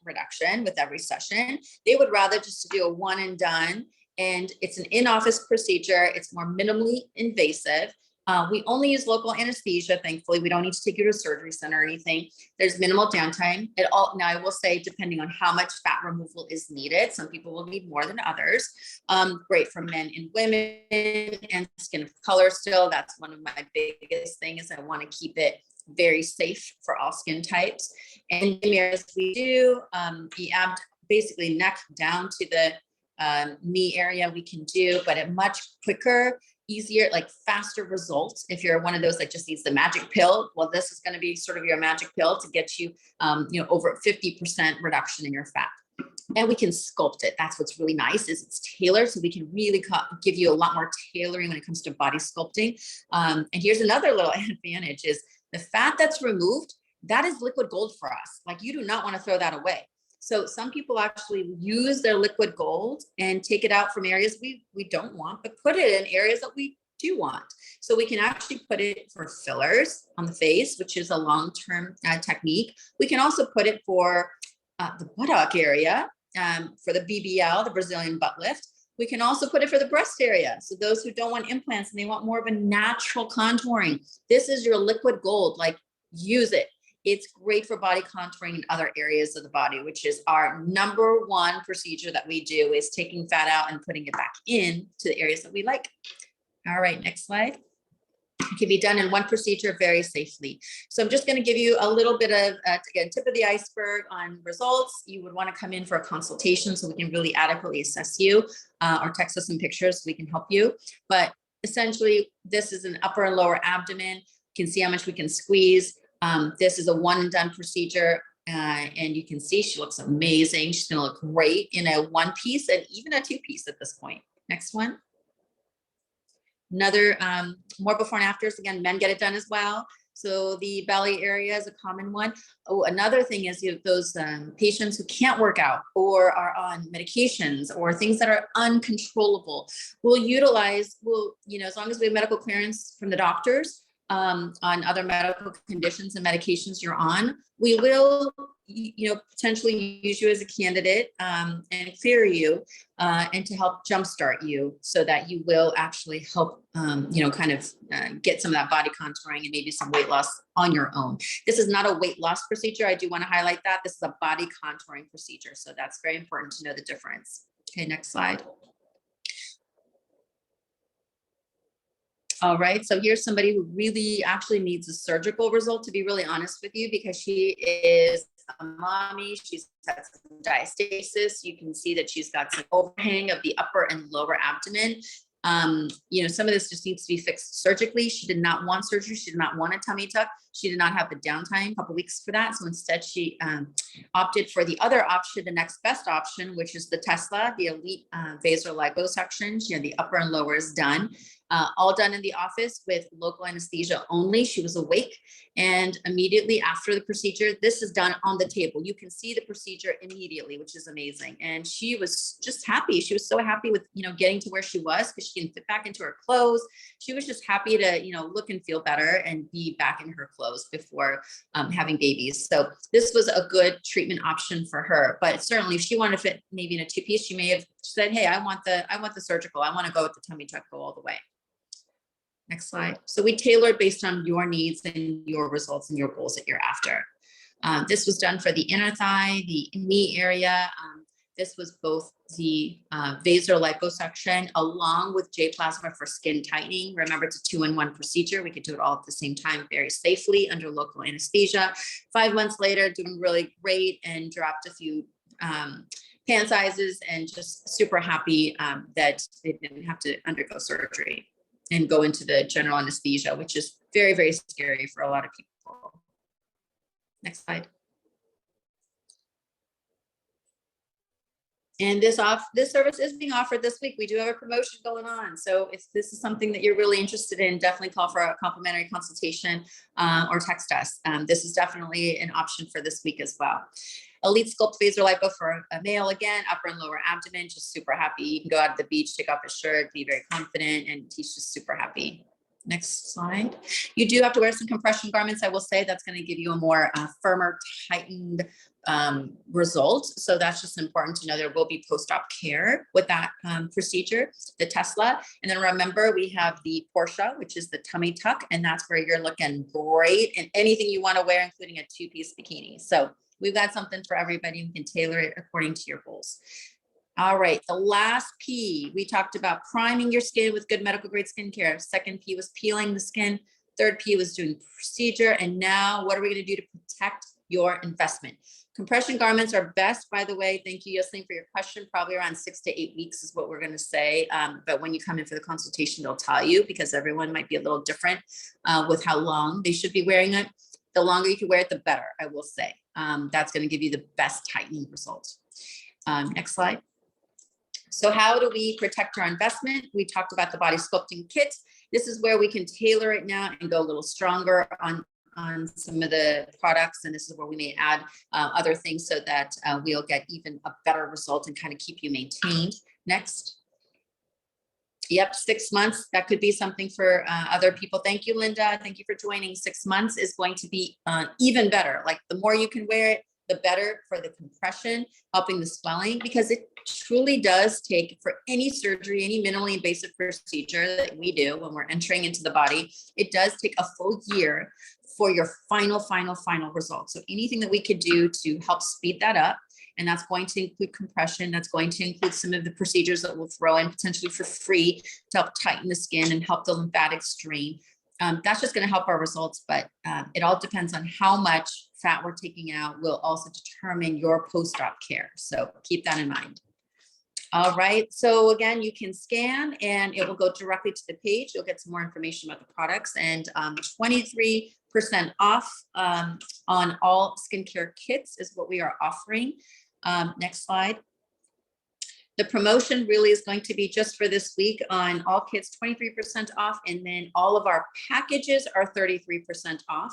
[SPEAKER 1] reduction with every session. They would rather just do a one and done, and it's an in-office procedure. It's more minimally invasive. We only use local anesthesia. Thankfully, we don't need to take you to a surgery center or anything. There's minimal downtime. Now I will say, depending on how much fat removal is needed, some people will need more than others. Great for men and women and skin of color still. That's one of my biggest things. I want to keep it very safe for all skin types. And the areas we do, the basically neck down to the knee area we can do, but at much quicker, easier, like faster results. If you're one of those that just needs the magic pill, well, this is going to be sort of your magic pill to get you, over 50% reduction in your fat. And we can sculpt it. That's what's really nice, is it's tailored. So we can really give you a lot more tailoring when it comes to body sculpting. And here's another little advantage is the fat that's removed, that is liquid gold for us. Like, you do not want to throw that away. So some people actually use their liquid gold and take it out from areas we don't want, but put it in areas that we do want. So we can actually put it for fillers on the face, which is a long-term technique. We can also put it for the buttock area, for the BBL, the Brazilian butt lift. We can also put it for the breast area. So those who don't want implants and they want more of a natural contouring, this is your liquid gold, like use it. It's great for body contouring in other areas of the body, which is our number one procedure that we do, is taking fat out and putting it back in to the areas that we like. All right, next slide. It can be done in one procedure very safely. So I'm just going to give you a little bit of, again, tip of the iceberg on results. You would want to come in for a consultation so we can really adequately assess you, or text us some pictures so we can help you. But essentially, this is an upper and lower abdomen. You can see how much we can squeeze. This is a one and done procedure. And you can see she looks amazing. She's going to look great in a one piece and even a two piece at this point. Next one. Another more before and afters. Again, men get it done as well. So the belly area is a common one. Oh, another thing is those patients who can't work out or are on medications or things that are uncontrollable. We'll utilize, as long as we have medical clearance from the doctors, on other medical conditions and medications you're on, we will, potentially use you as a candidate and clear you and to help jumpstart you so that you will actually help, get some of that body contouring and maybe some weight loss on your own. This is not a weight loss procedure. I do want to highlight that. This is a body contouring procedure. So that's very important to know the difference. Okay, next slide. All right, so here's somebody who really actually needs a surgical result, to be really honest with you, because she is a mommy. She's had some diastasis. You can see that she's got some overhang of the upper and lower abdomen. Some of this just needs to be fixed surgically. She did not want surgery. She did not want a tummy tuck. She did not have the downtime, a couple weeks for that. So instead she opted for the other option, the next best option, which is the Tesla, the Elite Vasal Liposuction. The upper and lower is done. All done in the office with local anesthesia only. She was awake, and immediately after the procedure, this is done on the table. You can see the procedure immediately, which is amazing. And she was just happy. She was so happy with, getting to where she was because she can fit back into her clothes. She was just happy to, look and feel better and be back in her clothes before having babies. So this was a good treatment option for her. But certainly if she wanted to fit maybe in a two-piece, she may have said, hey, I want the surgical. I want to go with the tummy tuck, go all the way. Next slide. So we tailored based on your needs and your results and your goals that you're after. This was done for the inner thigh, the knee area. This was both the vasal liposuction along with J-plasma for skin tightening. Remember, it's a 2-in-1 procedure. We could do it all at the same time very safely under local anesthesia. 5 months later, doing really great and dropped a few pant sizes and just super happy that they didn't have to undergo surgery and go into the general anesthesia, which is very, very scary for a lot of people. Next slide. And this service is being offered this week. We do have a promotion going on. So if this is something that you're really interested in, definitely call for a complimentary consultation or text us. This is definitely an option for this week as well. Elite Sculpt Vasal Lipo for a male, again, upper and lower abdomen, just super happy. You can go out to the beach, take off his shirt, be very confident, and he's just super happy. Next slide. You do have to wear some compression garments. I will say that's going to give you a more firmer, tightened result. So that's just important to know. There will be post-op care with that procedure, the Tesla. And then remember, we have the Porsche, which is the tummy tuck, and that's where you're looking great in anything you want to wear, including a two-piece bikini. So we've got something for everybody. We can tailor it according to your goals. All right, the last P, we talked about priming your skin with good medical grade skincare. Second P was peeling the skin. Third P was doing procedure. And now what are we going to do to protect your investment? Compression garments are best, by the way. Thank you, Yasleen, for your question. Probably around 6 to 8 weeks is what we're going to say. But when you come in for the consultation, they'll tell you, because everyone might be a little different with how long they should be wearing it. The longer you can wear it, the better, I will say. That's going to give you the best tightening results. Next slide. So how do we protect our investment? We talked about the Body Sculpting Kit. This is where we can tailor it now and go a little stronger on some of the products. And this is where we may add other things so that we'll get even a better result and kind of keep you maintained. Next. Yep, 6 months. That could be something for other people. Thank you, Linda. Thank you for joining. 6 months is going to be even better. Like the more you can wear it, the better for the compression, helping the swelling, because it truly does take, for any surgery, any minimally invasive procedure that we do when we're entering into the body, it does take a full year for your final results. So anything that we could do to help speed that up, and that's going to include compression, that's going to include some of the procedures that we'll throw in potentially for free to help tighten the skin and help the lymphatic strain. That's just going to help our results, but it all depends on how much fat we're taking out will also determine your post-op care. So keep that in mind. All right, so again, you can scan and it will go directly to the page. You'll get some more information about the products, and 23% off on all skincare kits is what we are offering. Next slide. The promotion really is going to be just for this week on all kits, 23% off. And then all of our packages are 33% off.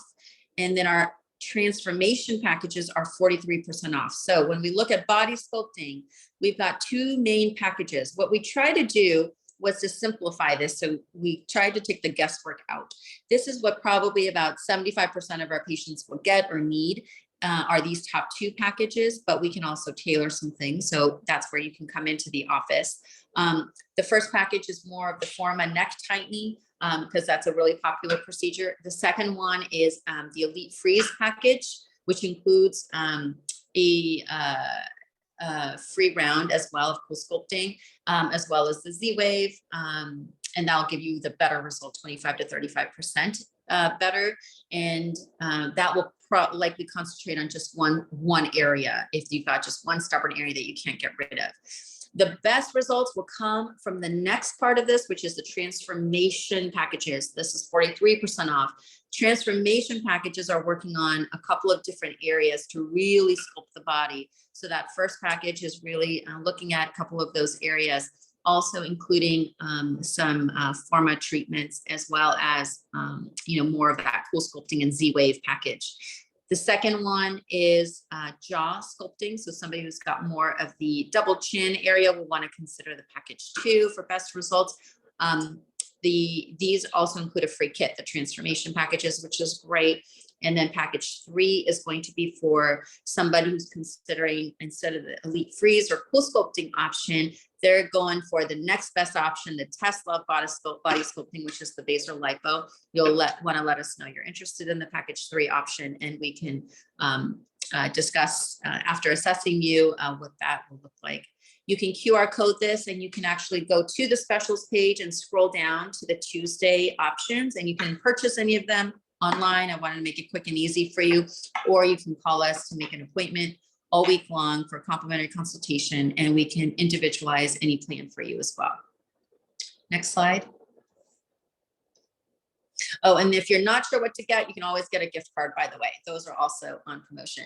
[SPEAKER 1] And then our transformation packages are 43% off. So when we look at body sculpting, we've got two main packages. What we try to do was to simplify this. So we tried to take the guesswork out. This is what probably about 75% of our patients will get or need. Are these top two packages, but we can also tailor some things. So that's where you can come into the office. The first package is more of the Forma neck tightening, because that's a really popular procedure. The second one is the Elite Freeze package, which includes a free round as well of Coolsculpting, as well as the Z-Wave. And that'll give you the better result, 25 to 35% better. And that will likely concentrate on just one area if you've got just one stubborn area that you can't get rid of. The best results will come from the next part of this, which is the transformation packages. This is 43% off. Transformation packages are working on a couple of different areas to really sculpt the body. So that first package is really looking at a couple of those areas, also including some Forma treatments, as well as more of that Coolsculpting and Z-Wave package. The second one is jaw sculpting. So somebody who's got more of the double chin area will want to consider the package 2 for best results. These also include a free kit, the transformation packages, which is great. And then package 3 is going to be for somebody who's considering, instead of the Elite Freeze or Coolsculpting option, they're going for the next best option, the Tesla Body Sculpting, which is the basal lipo. You'll want to let us know you're interested in the package 3 option, and we can discuss after assessing you what that will look like. You can QR code this, and you can actually go to the specials page and scroll down to the Tuesday options, and you can purchase any of them online. I wanted to make it quick and easy for you, or you can call us to make an appointment all week long for a complimentary consultation, and we can individualize any plan for you as well. Next slide. Oh, and if you're not sure what to get, you can always get a gift card, by the way. Those are also on promotion.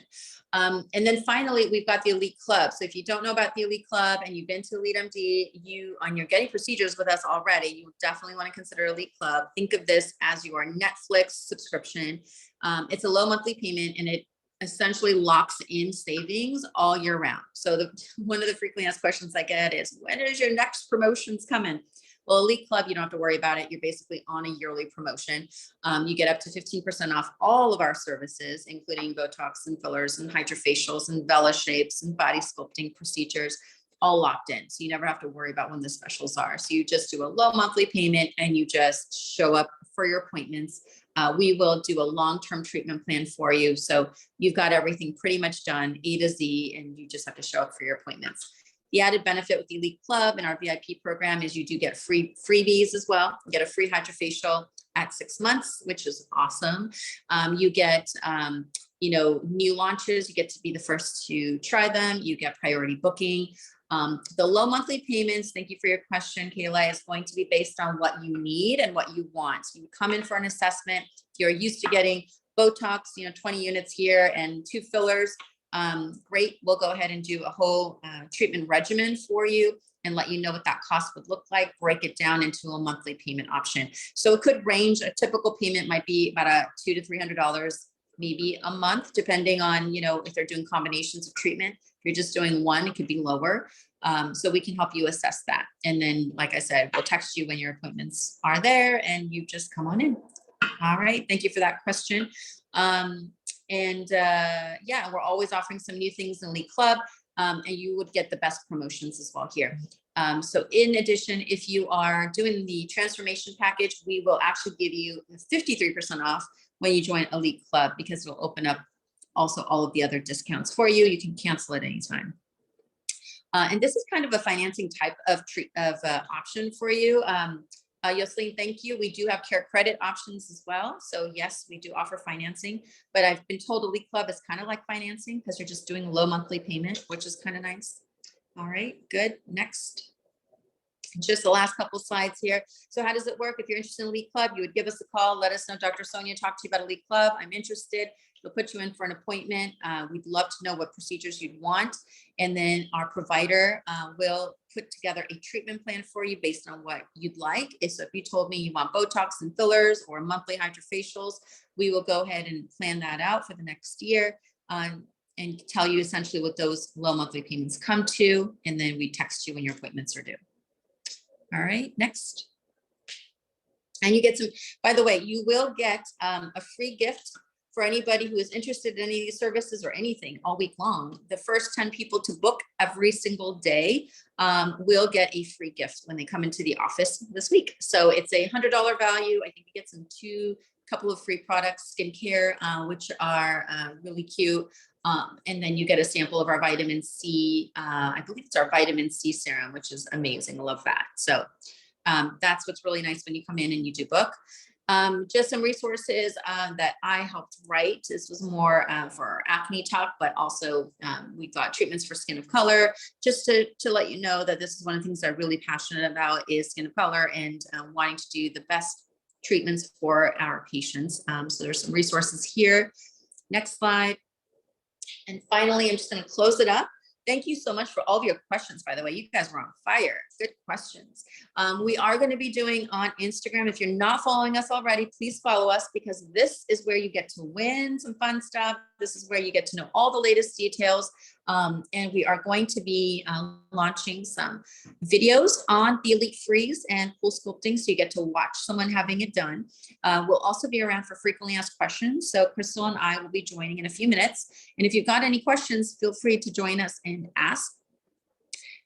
[SPEAKER 1] And then finally, we've got the Elite Club. So if you don't know about the Elite Club and you've been to Elite MD, you're getting procedures with us already, you definitely want to consider Elite Club. Think of this as your Netflix subscription. It's a low monthly payment, and it essentially locks in savings all year round. So one of the frequently asked questions I get is, when is your next promotions coming? Well, Elite Club, you don't have to worry about it. You're basically on a yearly promotion. You get up to 15% off all of our services, including Botox and fillers and Hydrafacials and Vela shapes and body sculpting procedures, all locked in. So you never have to worry about when the specials are. So you just do a low monthly payment and you just show up for your appointments. We will do a long-term treatment plan for you. So you've got everything pretty much done, A to Z, and you just have to show up for your appointments. The added benefit with the Elite Club and our VIP program is you do get freebies as well. You get a free Hydrafacial at 6 months, which is awesome. You get, new launches. You get to be the first to try them. You get priority booking. The low monthly payments, thank you for your question, Kayla, is going to be based on what you need and what you want. So you come in for an assessment. If you're used to getting Botox, 20 units here and 2 fillers, great. We'll go ahead and do a whole treatment regimen for you and let you know what that cost would look like, break it down into a monthly payment option. So it could range, a typical payment might be about $200 to $300, maybe a month, depending on, if they're doing combinations of treatment. If you're just doing one, it could be lower. So we can help you assess that. And then, like I said, we'll text you when your appointments are there and you just come on in. All right. Thank you for that question. And yeah, we're always offering some new things in Elite Club, and you would get the best promotions as well here. So in addition, if you are doing the transformation package, we will actually give you 53% off when you join Elite Club, because it'll open up also all of the other discounts for you. You can cancel at any time. And this is kind of a financing type of option for you. Yoselin, thank you. We do have care credit options as well. So yes, we do offer financing, but I've been told Elite Club is kind of like financing because you're just doing low monthly payment, which is kind of nice. All right, good. Next. Just the last couple slides here. So how does it work? If you're interested in Elite Club, you would give us a call. Let us know, Dr. Sonia talked to you about Elite Club. I'm interested. We'll put you in for an appointment. We'd love to know what procedures you'd want. And then our provider will put together a treatment plan for you based on what you'd like. So if you told me you want Botox and fillers or monthly Hydrafacials, we will go ahead and plan that out for the next year. And tell you essentially what those low monthly payments come to. And then we text you when your appointments are due. All right, next. And you get some, by the way, you will get a free gift for anybody who is interested in any of these services or anything all week long. The first 10 people to book every single day will get a free gift when they come into the office this week. So it's a $100 value. I think you get couple of free products, skincare, which are really cute. And then you get a sample of our vitamin C. I believe it's our vitamin C serum, which is amazing. I love that. So that's what's really nice when you come in and you do book. Just some resources that I helped write. This was more for acne talk, but also we've got treatments for skin of color. Just to let you know that this is one of the things I'm really passionate about is skin of color and wanting to do the best treatments for our patients. So there's some resources here. Next slide. And finally, I'm just going to close it up. Thank you so much for all of your questions, by the way. You guys were on fire. Good questions. We are going to be doing on Instagram. If you're not following us already, please follow us, because this is where you get to win some fun stuff. This is where you get to know all the latest details. And we are going to be launching some videos on the Elite Freeze and Coolsculpting, so you get to watch someone having it done. We'll also be around for frequently asked questions. So Crystal and I will be joining in a few minutes. And if you've got any questions, feel free to join us and ask.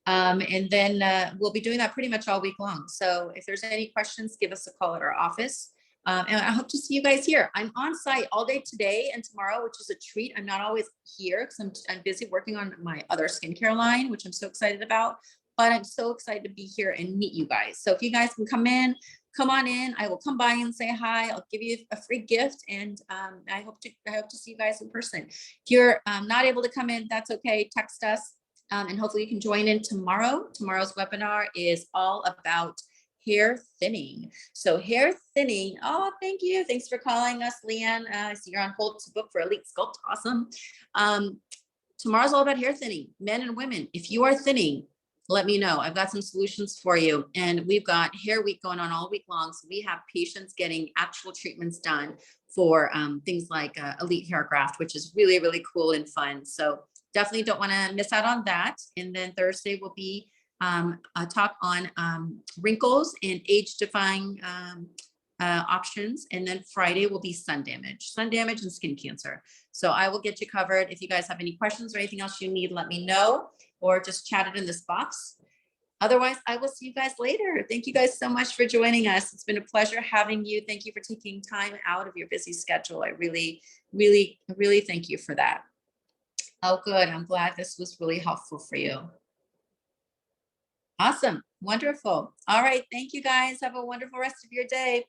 [SPEAKER 1] And then we'll be doing that pretty much all week long. So if there's any questions, give us a call at our office. And I hope to see you guys here. I'm on site all day today and tomorrow, which is a treat. I'm not always here because I'm busy working on my other skincare line, which I'm so excited about. But I'm so excited to be here and meet you guys. So if you guys can come on in. I will come by and say hi. I'll give you a free gift, and I hope to see you guys in person. If you're not able to come in, that's okay. Text us, and hopefully you can join in tomorrow. Tomorrow's webinar is all about hair thinning. So hair thinning. Oh, thank you. Thanks for calling us, Leanne. I see you're on hold to book for Elite Sculpt. Awesome. Tomorrow's all about hair thinning, men and women. If you are thinning, let me know. I've got some solutions for you. And we've got hair week going on all week long. So we have patients getting actual treatments done for things like Elite Hair Graft, which is really, really cool and fun. So definitely don't want to miss out on that. And then Thursday will be a talk on wrinkles and age-defying options. And then Friday will be sun damage and skin cancer. So I will get you covered. If you guys have any questions or anything else you need, let me know, or just chat it in this box. Otherwise, I will see you guys later. Thank you guys so much for joining us. It's been a pleasure having you. Thank you for taking time out of your busy schedule. I really, really, really thank you for that. Oh, good. I'm glad this was really helpful for you. Awesome. Wonderful. All right. Thank you guys. Have a wonderful rest of your day.